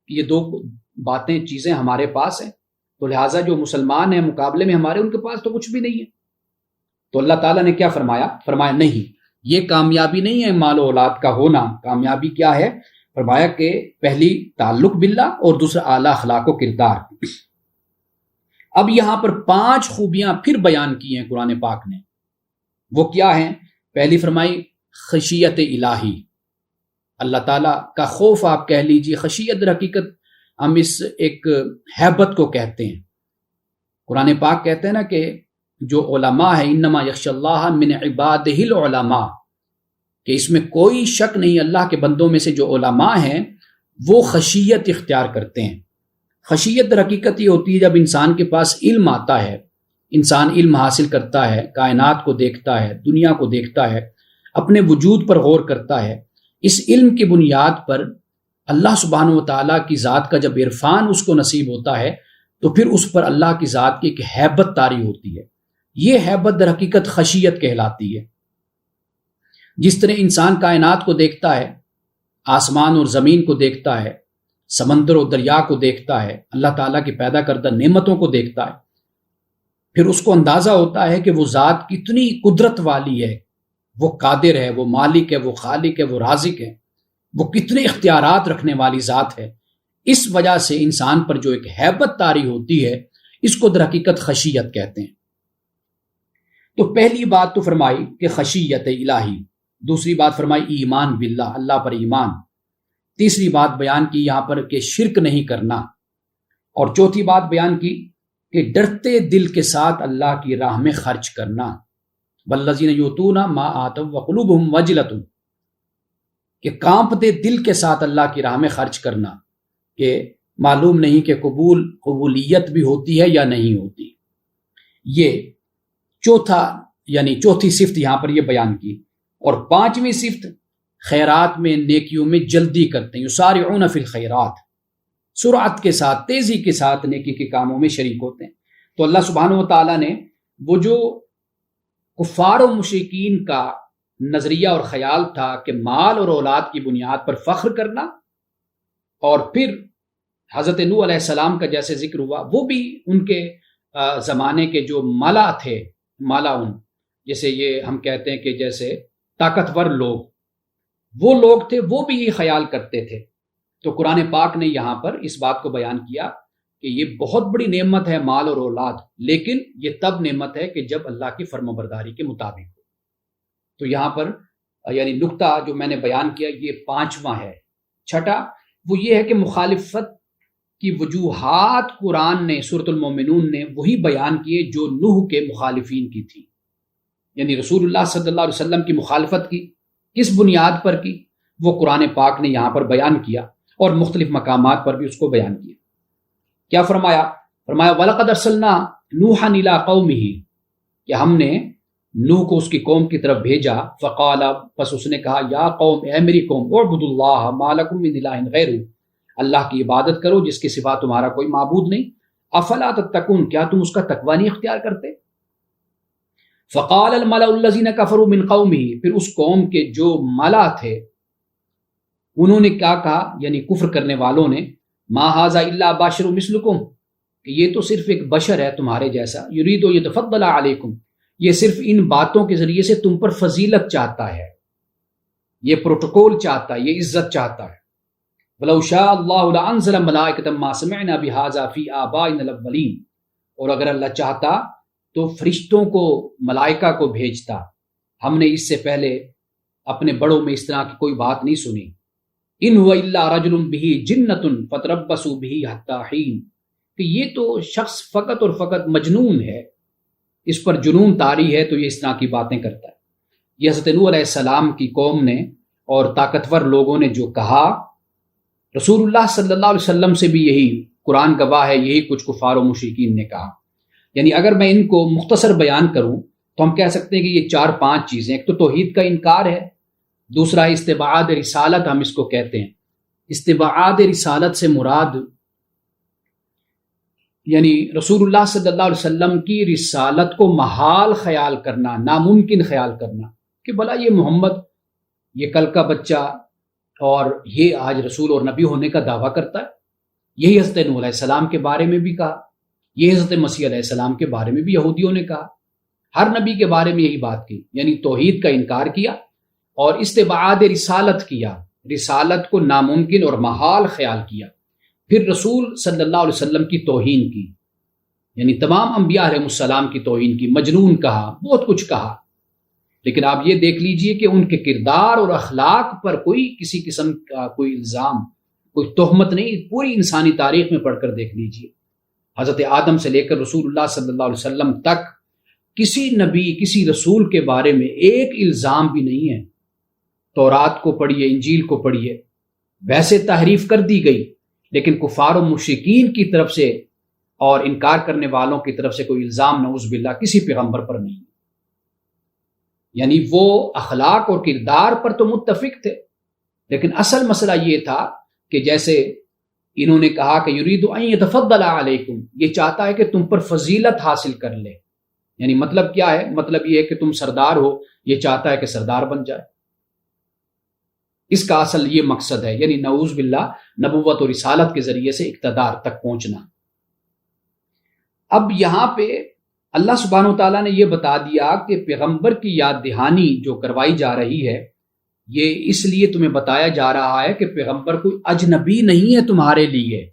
کہ یہ دو باتیں چیزیں ہمارے پاس ہیں، تو لہٰذا جو مسلمان ہیں مقابلے میں ہمارے ان کے پاس تو کچھ بھی نہیں ہے۔ تو اللہ تعالیٰ نے کیا فرمایا نہیں، یہ کامیابی نہیں ہے مال و اولاد کا ہونا، کامیابی کیا ہے؟ فرمایا کہ پہلی تعلق باللہ اور دوسرا اعلیٰ اخلاق و کردار۔ اب یہاں پر 5 خوبیاں پھر بیان کی ہیں قرآن پاک نے، وہ کیا ہیں؟ پہلی فرمائی خشیت الہی، اللہ تعالیٰ کا خوف آپ کہہ لیجیے، خشیت در حقیقت ہم اس ایک ہیبت کو کہتے ہیں۔ قرآن پاک کہتے ہیں نا کہ جو علماء ہے انما یخشی اللہ من عبادہ العلماء، کہ اس میں کوئی شک نہیں اللہ کے بندوں میں سے جو علماء ہیں وہ خشیت اختیار کرتے ہیں۔ خشیت در حقیقت یہ ہوتی ہے جب انسان کے پاس علم آتا ہے، انسان علم حاصل کرتا ہے، کائنات کو دیکھتا ہے، دنیا کو دیکھتا ہے، اپنے وجود پر غور کرتا ہے، اس علم کی بنیاد پر اللہ سبحانہ و تعالیٰ کی ذات کا جب عرفان اس کو نصیب ہوتا ہے تو پھر اس پر اللہ کی ذات کی ایک ہیبت طاری ہوتی ہے۔ یہ ہیبت در حقیقت خشیت کہلاتی ہے۔ جس طرح انسان کائنات کو دیکھتا ہے، آسمان اور زمین کو دیکھتا ہے، سمندر و دریا کو دیکھتا ہے، اللہ تعالیٰ کی پیدا کردہ نعمتوں کو دیکھتا ہے، پھر اس کو اندازہ ہوتا ہے کہ وہ ذات کتنی قدرت والی ہے، وہ قادر ہے، وہ مالک ہے، وہ خالق ہے، وہ رازق ہے، وہ کتنے اختیارات رکھنے والی ذات ہے۔ اس وجہ سے انسان پر جو ایک ہیبت طاری ہوتی ہے اس کو در حقیقت خشیت کہتے ہیں۔ تو پہلی بات تو فرمائی کہ خشیت الہی، دوسری بات فرمائی ایمان باللہ، اللہ پر ایمان، تیسری بات بیان کی یہاں پر کہ شرک نہیں کرنا، اور چوتھی بات بیان کی کہ ڈرتے دل کے ساتھ اللہ کی راہ میں خرچ کرنا، والذین یؤتون ما آتوا وقلوبہم وجلۃ، کہ کانپتے دل کے ساتھ اللہ کی راہ میں خرچ کرنا، کہ معلوم نہیں کہ قبولیت بھی ہوتی ہے یا نہیں ہوتی۔ یہ چوتھی صفت یہاں پر یہ بیان کی، اور 5ویں صفت خیرات میں، نیکیوں میں جلدی کرتے ہیں، یسارعون فی الخیرات، سرعت کے ساتھ، تیزی کے ساتھ نیکی کے کاموں میں شریک ہوتے ہیں۔ تو اللہ سبحانہ و تعالیٰ نے وہ جو کفار و مشرکین کا نظریہ اور خیال تھا کہ مال اور اولاد کی بنیاد پر فخر کرنا، اور پھر حضرت نوح علیہ السلام کا جیسے ذکر ہوا، وہ بھی ان کے زمانے کے جو ملا تھے، مالاؤن، جیسے یہ ہم کہتے ہیں کہ جیسے طاقتور لوگ، وہ لوگ تھے، وہ بھی یہ خیال کرتے تھے۔ تو قرآن پاک نے یہاں پر اس بات کو بیان کیا کہ یہ بہت بڑی نعمت ہے مال اور اولاد، لیکن یہ تب نعمت ہے کہ جب اللہ کی فرما برداری کے مطابق ہو۔ تو یہاں پر یعنی نقطہ جو میں نے بیان کیا یہ 5واں ہے۔ چھٹا وہ یہ ہے کہ مخالفت کی وجوہات قرآن نے، سورۃ المومنون نے وہی بیان کیے جو نوح کے مخالفین کی تھی، یعنی رسول اللہ صلی اللہ علیہ وسلم کی مخالفت کی کس بنیاد پر کی، وہ قرآن پاک نے یہاں پر بیان کیا، اور مختلف مقامات پر بھی اس کو بیان کیا۔ کیا فرمایا؟ وَلَقَدْ أَرْسَلْنَا نُوحًا إِلَىٰ قَوْمِهِ، کہ ہم نے نوح کو اس کی قوم کی طرف بھیجا، فقال، پس اس نے کہا، یا قوم، اے میری قوم، اعبدوا اللہ ما لکم من الہ غیرہ، اللہ کی عبادت کرو جس کے سوا تمہارا کوئی معبود نہیں، افلا تتقون، کیا تم اس کا تقوی نہیں اختیار کرتے؟ فقال الملأ الذین کفروا من قومہ، پھر اس قوم کے جو ملا تھے انہوں نے کیا کہا، یعنی کفر کرنے والوں نے، ما ھذا الا بشر مثلکم، کہ یہ تو صرف ایک بشر ہے تمہارے جیسا، یرید ان یتفضل علیکم، یہ صرف ان باتوں کے ذریعے سے تم پر فضیلت چاہتا ہے، یہ پروٹوکول چاہتا ہے، یہ عزت چاہتا ہے۔ وَلَوْ شَاءَ اللَّهُ لَأَنزَلَ مَلَائِكَةً مَا سَمِعْنَا بِهَٰذَا فِي آبَائِنَا الْأَوَّلِينَ، اور اگر اللہ چاہتا تو فرشتوں کو، ملائکہ کو بھیجتا، ہم نے اس سے پہلے اپنے بڑوں میں اس طرح کی کوئی بات نہیں سنی۔ ان هو الا رجل به جنۃ فتربصوا به حتى حين، کہ یہ تو شخص فقط اور فقط مجنون ہے، اس پر جنون طاری ہے تو یہ اس طرح کی باتیں کرتا ہے۔ یہ حضرت نوح علیہ السلام کی قوم نے اور طاقتور لوگوں نے جو کہا، رسول اللہ صلی اللہ علیہ وسلم سے بھی یہی، قرآن گواہ ہے، یہی کچھ کفار و مشرکین نے کہا۔ یعنی اگر میں ان کو مختصر بیان کروں تو ہم کہہ سکتے ہیں کہ یہ 4-5 چیزیں، ایک تو توحید کا انکار ہے، دوسرا ہے استبعاد رسالت، ہم اس کو کہتے ہیں۔ استبعاد رسالت سے مراد یعنی رسول اللہ صلی اللہ علیہ وسلم کی رسالت کو محال خیال کرنا، ناممکن خیال کرنا کہ بھلا یہ محمد، یہ کل کا بچہ، اور یہ آج رسول اور نبی ہونے کا دعویٰ کرتا ہے۔ یہی حضرت نوح علیہ السلام کے بارے میں بھی کہا، یہ حضرت مسیح علیہ السلام کے بارے میں بھی یہودیوں نے کہا، ہر نبی کے بارے میں یہی بات کی، یعنی توحید کا انکار کیا اور استبعاد رسالت کیا، رسالت کو ناممکن اور محال خیال کیا۔ پھر رسول صلی اللہ علیہ وسلم کی توہین کی، یعنی تمام انبیاء علیہ السلام کی توہین کی، مجنون کہا، بہت کچھ کہا۔ لیکن آپ یہ دیکھ لیجئے کہ ان کے کردار اور اخلاق پر کوئی کسی قسم کا کوئی الزام، کوئی تہمت نہیں۔ پوری انسانی تاریخ میں پڑھ کر دیکھ لیجئے، حضرت آدم سے لے کر رسول اللہ صلی اللہ علیہ وسلم تک کسی نبی، کسی رسول کے بارے میں ایک الزام بھی نہیں ہے۔ تورات کو پڑھیے، انجیل کو پڑھیے، ویسے تحریف کر دی گئی، لیکن کفار و مشرکین کی طرف سے اور انکار کرنے والوں کی طرف سے کوئی الزام نعوذ باللہ کسی پیغمبر پر نہیں۔ یعنی وہ اخلاق اور کردار پر تو متفق تھے، لیکن اصل مسئلہ یہ تھا کہ جیسے انہوں نے کہا کہ یرید ان یتفضل علیکم، یہ چاہتا ہے کہ تم پر فضیلت حاصل کر لے۔ یعنی مطلب کیا ہے؟ مطلب یہ ہے کہ تم سردار ہو، یہ چاہتا ہے کہ سردار بن جائے۔ اس کا اصل یہ مقصد ہے، یعنی نعوذ باللہ نبوت اور رسالت کے ذریعے سے اقتدار تک پہنچنا۔ اب یہاں پہ اللہ سبحانہ و تعالیٰ نے یہ بتا دیا کہ پیغمبر کی یاد دہانی جو کروائی جا رہی ہے، یہ اس لیے تمہیں بتایا جا رہا ہے کہ پیغمبر کوئی اجنبی نہیں ہے تمہارے لیے،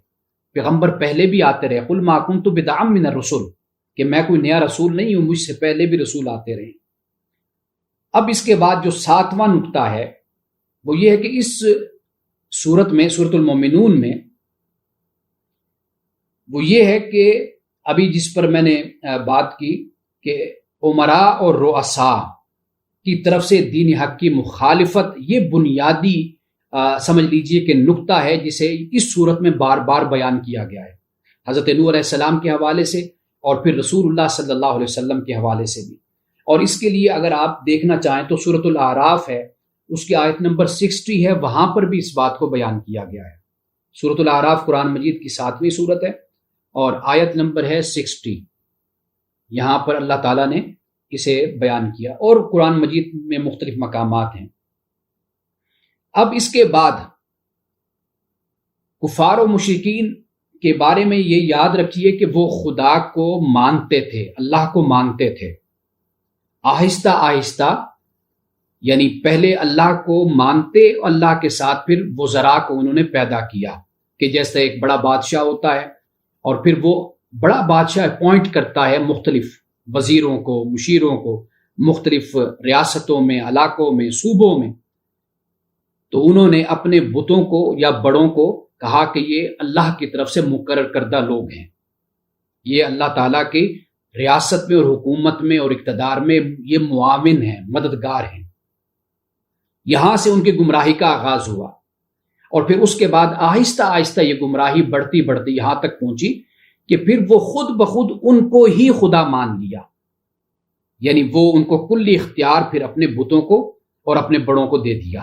پیغمبر پہلے بھی آتے رہے۔ قل ما کنت بدعا من الرسل، کہ میں کوئی نیا رسول نہیں ہوں، مجھ سے پہلے بھی رسول آتے رہے۔ اب اس کے بعد جو 7واں نقطہ ہے وہ یہ ہے کہ اس سورت میں، سورۃ المومنون میں، وہ یہ ہے کہ ابھی جس پر میں نے بات کی کہ امراء اور رؤساء کی طرف سے دین حق کی مخالفت، یہ بنیادی سمجھ لیجئے کہ نقطہ ہے جسے اس صورت میں بار بار بیان کیا گیا ہے، حضرت نوح علیہ السلام کے حوالے سے اور پھر رسول اللہ صلی اللہ علیہ وسلم کے حوالے سے بھی۔ اور اس کے لیے اگر آپ دیکھنا چاہیں تو سورۃ الاعراف ہے، اس کی آیت نمبر 60 ہے، وہاں پر بھی اس بات کو بیان کیا گیا ہے۔ سورۃ الاعراف قرآن مجید کی 7ویں سورت ہے اور آیت نمبر ہے 60، یہاں پر اللہ تعالیٰ نے اسے بیان کیا، اور قرآن مجید میں مختلف مقامات ہیں۔ اب اس کے بعد کفار و مشرکین کے بارے میں یہ یاد رکھیے کہ وہ خدا کو مانتے تھے، اللہ کو مانتے تھے، آہستہ آہستہ، یعنی پہلے اللہ کو مانتے، اللہ کے ساتھ پھر وزراء کو انہوں نے پیدا کیا، کہ جیسے ایک بڑا بادشاہ ہوتا ہے اور پھر وہ بڑا بادشاہ اپوائنٹ کرتا ہے مختلف وزیروں کو، مشیروں کو، مختلف ریاستوں میں، علاقوں میں، صوبوں میں، تو انہوں نے اپنے بتوں کو یا بڑوں کو کہا کہ یہ اللہ کی طرف سے مقرر کردہ لوگ ہیں، یہ اللہ تعالیٰ کی ریاست میں اور حکومت میں اور اقتدار میں یہ معاون ہیں، مددگار ہیں۔ یہاں سے ان کی گمراہی کا آغاز ہوا، اور پھر اس کے بعد آہستہ آہستہ یہ گمراہی بڑھتی بڑھتی یہاں تک پہنچی کہ پھر وہ خود بخود ان کو ہی خدا مان لیا، یعنی وہ ان کو کلی اختیار پھر اپنے بتوں کو اور اپنے بڑوں کو دے دیا۔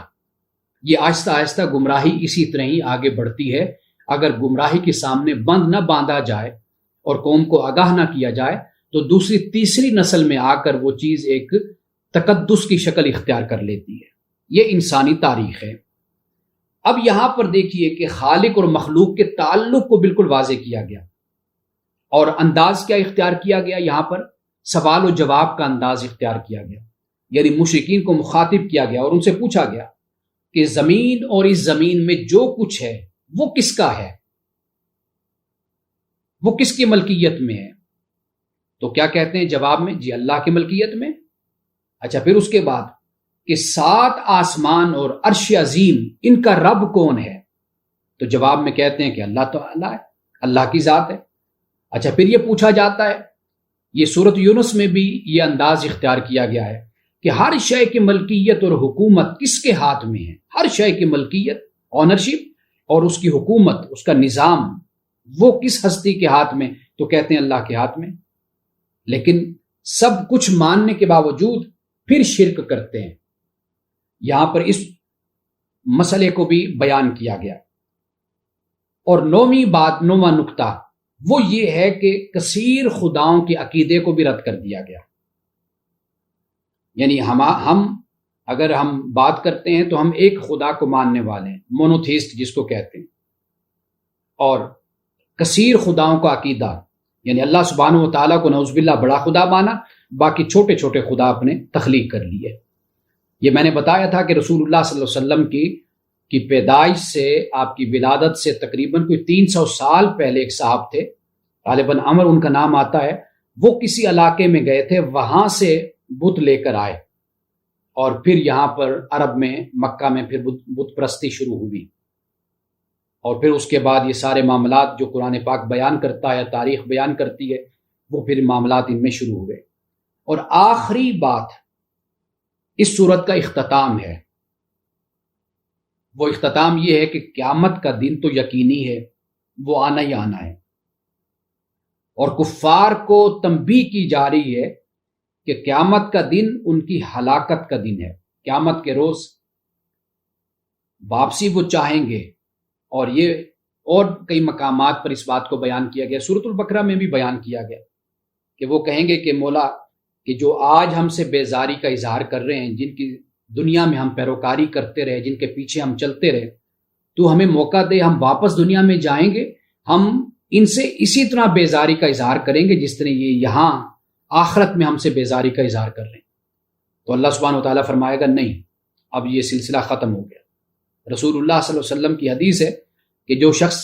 یہ آہستہ آہستہ گمراہی اسی طرح ہی آگے بڑھتی ہے۔ اگر گمراہی کے سامنے بند نہ باندھا جائے اور قوم کو آگاہ نہ کیا جائے تو دوسری تیسری نسل میں آ کر وہ چیز ایک تقدس کی شکل اختیار کر لیتی ہے۔ یہ انسانی تاریخ ہے۔ اب یہاں پر دیکھیے کہ خالق اور مخلوق کے تعلق کو بالکل واضح کیا گیا، اور انداز کیا اختیار کیا گیا؟ یہاں پر سوال و جواب کا انداز اختیار کیا گیا، یعنی مشرکین کو مخاطب کیا گیا اور ان سے پوچھا گیا کہ زمین اور اس زمین میں جو کچھ ہے وہ کس کا ہے، وہ کس کی ملکیت میں ہے؟ تو کیا کہتے ہیں جواب میں؟ جی اللہ کی ملکیت میں۔ اچھا، پھر اس کے بعد کہ 7 آسمان اور عرش عظیم ان کا رب کون ہے؟ تو جواب میں کہتے ہیں کہ اللہ تعالیٰ ہے، اللہ کی ذات ہے۔ اچھا، پھر یہ پوچھا جاتا ہے، یہ سورۃ یونس میں بھی یہ انداز اختیار کیا گیا ہے کہ ہر شے کی ملکیت اور حکومت کس کے ہاتھ میں ہے؟ ہر شے کی ملکیت، آنرشپ، اور اس کی حکومت، اس کا نظام، وہ کس ہستی کے ہاتھ میں؟ تو کہتے ہیں اللہ کے ہاتھ میں۔ لیکن سب کچھ ماننے کے باوجود پھر شرک کرتے ہیں۔ یہاں پر اس مسئلے کو بھی بیان کیا گیا۔ اور 9واں نقطہ وہ یہ ہے کہ کثیر خداؤں کے عقیدے کو بھی رد کر دیا گیا۔ یعنی ہم اگر ہم بات کرتے ہیں تو ہم ایک خدا کو ماننے والے ہیں، مونوتھیسٹ جس کو کہتے ہیں، اور کثیر خداؤں کا عقیدہ، یعنی اللہ سبحانہ و تعالیٰ کو نعوذ باللہ بڑا خدا مانا، باقی چھوٹے چھوٹے خدا اپنے تخلیق کر لیے۔ یہ میں نے بتایا تھا کہ رسول اللہ صلی اللہ علیہ وسلم کی پیدائش سے، آپ کی ولادت سے تقریباً کوئی 300 سال پہلے ایک صاحب تھے، غالباً عمر ان کا نام آتا ہے، وہ کسی علاقے میں گئے تھے، وہاں سے بت لے کر آئے، اور پھر یہاں پر عرب میں مکہ میں پھر بت پرستی شروع ہوئی، اور پھر اس کے بعد یہ سارے معاملات جو قرآن پاک بیان کرتا ہے، تاریخ بیان کرتی ہے، وہ پھر معاملات ان میں شروع ہوئے۔ اور آخری بات اس سورت کا اختتام ہے، وہ اختتام یہ ہے کہ قیامت کا دن تو یقینی ہے، وہ آنا ہی آنا ہے، اور کفار کو تنبیہ کی جا رہی ہے کہ قیامت کا دن ان کی ہلاکت کا دن ہے۔ قیامت کے روز واپسی وہ چاہیں گے، اور یہ اور کئی مقامات پر اس بات کو بیان کیا گیا، سورۃ البقرہ میں بھی بیان کیا گیا کہ وہ کہیں گے کہ مولا، کہ جو آج ہم سے بیزاری کا اظہار کر رہے ہیں، جن کی دنیا میں ہم پیروکاری کرتے رہے، جن کے پیچھے ہم چلتے رہے، تو ہمیں موقع دے، ہم واپس دنیا میں جائیں گے، ہم ان سے اسی طرح بیزاری کا اظہار کریں گے جس طرح یہ یہاں آخرت میں ہم سے بیزاری کا اظہار کر رہے ہیں۔ تو اللہ سبحانہ و تعالیٰ فرمائے گا نہیں، اب یہ سلسلہ ختم ہو گیا۔ رسول اللہ صلی اللہ علیہ وسلم کی حدیث ہے کہ جو شخص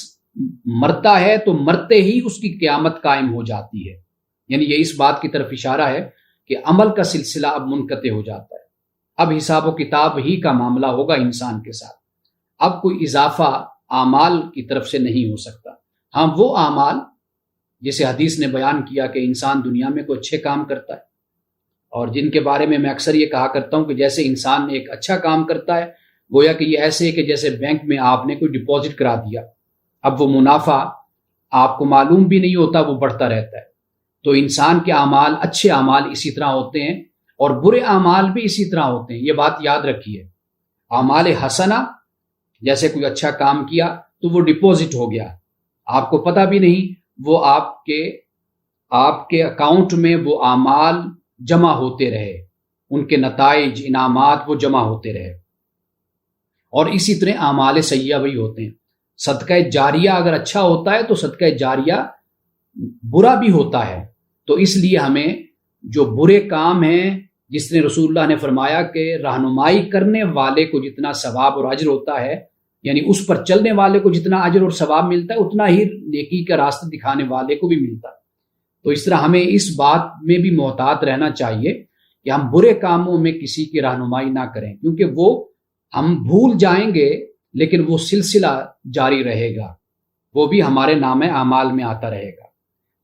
مرتا ہے تو مرتے ہی اس کی قیامت قائم ہو جاتی ہے، یعنی یہ اس بات کی طرف اشارہ ہے کہ عمل کا سلسلہ اب منقطع ہو جاتا ہے، اب حساب و کتاب ہی کا معاملہ ہوگا انسان کے ساتھ، اب کوئی اضافہ اعمال کی طرف سے نہیں ہو سکتا۔ ہاں وہ اعمال جسے حدیث نے بیان کیا کہ انسان دنیا میں کوئی اچھے کام کرتا ہے، اور جن کے بارے میں اکثر یہ کہا کرتا ہوں کہ جیسے انسان ایک اچھا کام کرتا ہے، گویا کہ یہ ایسے ہے کہ جیسے بینک میں آپ نے کوئی ڈپازٹ کرا دیا، اب وہ منافع آپ کو معلوم بھی نہیں ہوتا، وہ بڑھتا رہتا ہے۔ تو انسان کے اعمال، اچھے اعمال اسی طرح ہوتے ہیں، اور برے اعمال بھی اسی طرح ہوتے ہیں، یہ بات یاد رکھیے۔ اعمال حسنہ، جیسے کوئی اچھا کام کیا تو وہ ڈپازٹ ہو گیا، آپ کو پتہ بھی نہیں، وہ آپ کے اکاؤنٹ میں وہ اعمال جمع ہوتے رہے، ان کے نتائج، انعامات وہ جمع ہوتے رہے۔ اور اسی طرح اعمال سیئہ بھی ہوتے ہیں۔ صدقہ جاریہ اگر اچھا ہوتا ہے تو صدقہ جاریہ برا بھی ہوتا ہے، تو اس لیے ہمیں جو برے کام ہیں، جس نے رسول اللہ نے فرمایا کہ رہنمائی کرنے والے کو جتنا ثواب اور اجر ہوتا ہے، یعنی اس پر چلنے والے کو جتنا اجر اور ثواب ملتا ہے، اتنا ہی نیکی کا راستہ دکھانے والے کو بھی ملتا ہے۔ تو اس طرح ہمیں اس بات میں بھی محتاط رہنا چاہیے کہ ہم برے کاموں میں کسی کی رہنمائی نہ کریں، کیونکہ وہ ہم بھول جائیں گے لیکن وہ سلسلہ جاری رہے گا، وہ بھی ہمارے نام اعمال میں آتا رہے گا۔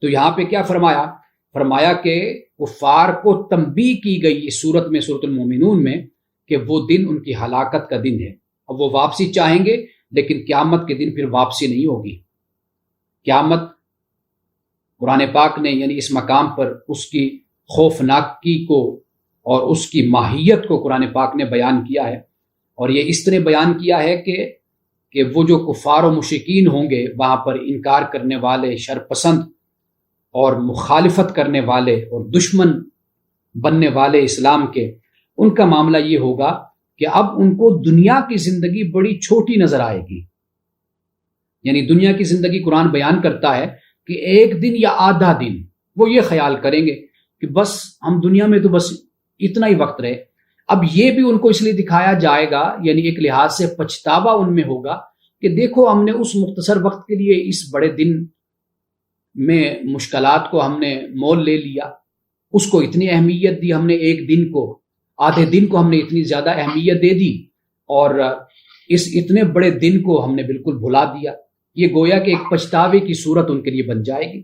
تو یہاں پہ کیا فرمایا کہ کفار کو تنبیہ کی گئی اس صورت میں، سورۃ المومنون میں، کہ وہ دن ان کی ہلاکت کا دن ہے۔ اب وہ واپسی چاہیں گے لیکن قیامت کے دن پھر واپسی نہیں ہوگی۔ قیامت قرآن پاک نے یعنی اس مقام پر اس کی خوفناکی کو اور اس کی ماہیت کو قرآن پاک نے بیان کیا ہے، اور یہ اس طرح بیان کیا ہے کہ وہ جو کفار و مشرکین ہوں گے وہاں پر، انکار کرنے والے، شرپسند اور مخالفت کرنے والے اور دشمن بننے والے اسلام کے، ان کا معاملہ یہ ہوگا کہ اب ان کو دنیا کی زندگی بڑی چھوٹی نظر آئے گی۔ یعنی دنیا کی زندگی قرآن بیان کرتا ہے کہ ایک دن یا آدھا دن، وہ یہ خیال کریں گے کہ بس ہم دنیا میں تو بس اتنا ہی وقت رہے، اب یہ بھی ان کو اس لیے دکھایا جائے گا، یعنی ایک لحاظ سے پچھتاوا ان میں ہوگا کہ دیکھو ہم نے اس مختصر وقت کے لیے اس بڑے دن میں مشکلات کو ہم نے مول لے لیا، اس کو اتنی اہمیت دی ہم نے، ایک دن کو، آدھے دن کو ہم نے اتنی زیادہ اہمیت دے دی، اور اس اتنے بڑے دن کو ہم نے بالکل بھلا دیا۔ یہ گویا کہ ایک پچھتاوے کی صورت ان کے لیے بن جائے گی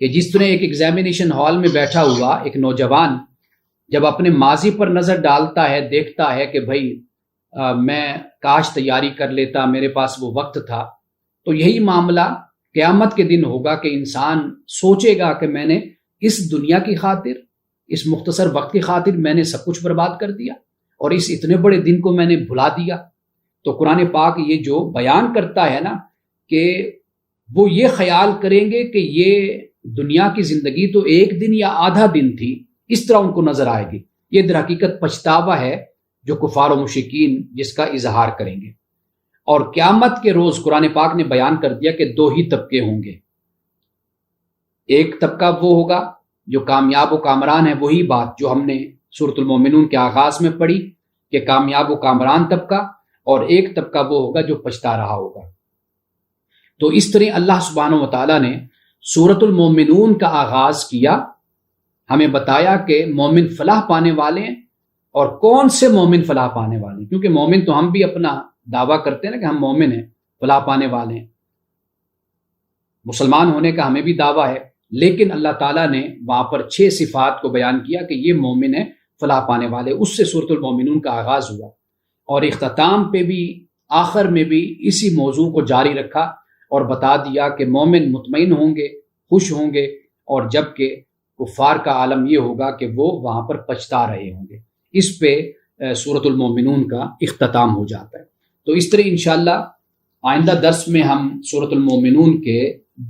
کہ جس طرح ایک ایگزامینیشن ہال میں بیٹھا ہوا ایک نوجوان جب اپنے ماضی پر نظر ڈالتا ہے، دیکھتا ہے کہ بھائی میں کاش تیاری کر لیتا، میرے پاس وہ وقت تھا، تو یہی معاملہ قیامت کے دن ہوگا کہ انسان سوچے گا کہ میں نے اس دنیا کی خاطر، اس مختصر وقت کی خاطر میں نے سب کچھ برباد کر دیا اور اس اتنے بڑے دن کو میں نے بھلا دیا۔ تو قرآن پاک یہ جو بیان کرتا ہے نا کہ وہ یہ خیال کریں گے کہ یہ دنیا کی زندگی تو ایک دن یا آدھا دن تھی، اس طرح ان کو نظر آئے گی۔ یہ در حقیقت پچھتاوا ہے جو کفار و مشرکین جس کا اظہار کریں گے۔ اور قیامت کے روز قرآن پاک نے بیان کر دیا کہ دو ہی طبقے ہوں گے، ایک طبقہ وہ ہوگا جو کامیاب و کامران ہے، وہی بات جو ہم نے سورۃ المومنون کے آغاز میں پڑھی کہ کامیاب و کامران طبقہ، اور ایک طبقہ وہ ہوگا جو پچھتا رہا ہوگا۔ تو اس طرح اللہ سبحانہ و تعالیٰ نے سورۃ المومنون کا آغاز کیا، ہمیں بتایا کہ مومن فلاح پانے والے ہیں، اور کون سے مومن فلاح پانے والے ہیں، کیونکہ مومن تو ہم بھی اپنا دعویٰ کرتے ہیں نا کہ ہم مومن ہیں، فلاح پانے والے ہیں، مسلمان ہونے کا ہمیں بھی دعویٰ ہے، لیکن اللہ تعالیٰ نے وہاں پر 6 صفات کو بیان کیا کہ یہ مومن ہے فلاح پانے والے، اس سے سورۃ المومنون کا آغاز ہوا، اور اختتام پہ بھی آخر میں بھی اسی موضوع کو جاری رکھا اور بتا دیا کہ مومن مطمئن ہوں گے، خوش ہوں گے، اور جبکہ کفار کا عالم یہ ہوگا کہ وہ وہاں پر پچھتا رہے ہوں گے۔ اس پہ سورۃ المومنون کا اختتام ہو جاتا ہے۔ تو اس طرح انشاءاللہ آئندہ درس میں ہم سورۃ المومنون کے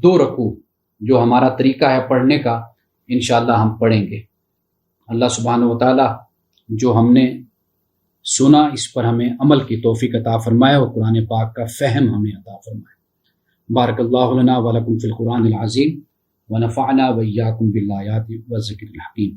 2 رکوع جو ہمارا طریقہ ہے پڑھنے کا انشاءاللہ ہم پڑھیں گے۔ اللہ سبحانہ و تعالی جو ہم نے سنا اس پر ہمیں عمل کی توفیق عطا فرمائے اور قرآن پاک کا فہم ہمیں عطا فرمائے۔ بارک اللہ لنا ولکم فی القرآن العظیم ونفعنا وإیاکم بالآیات والذکر الحکیم۔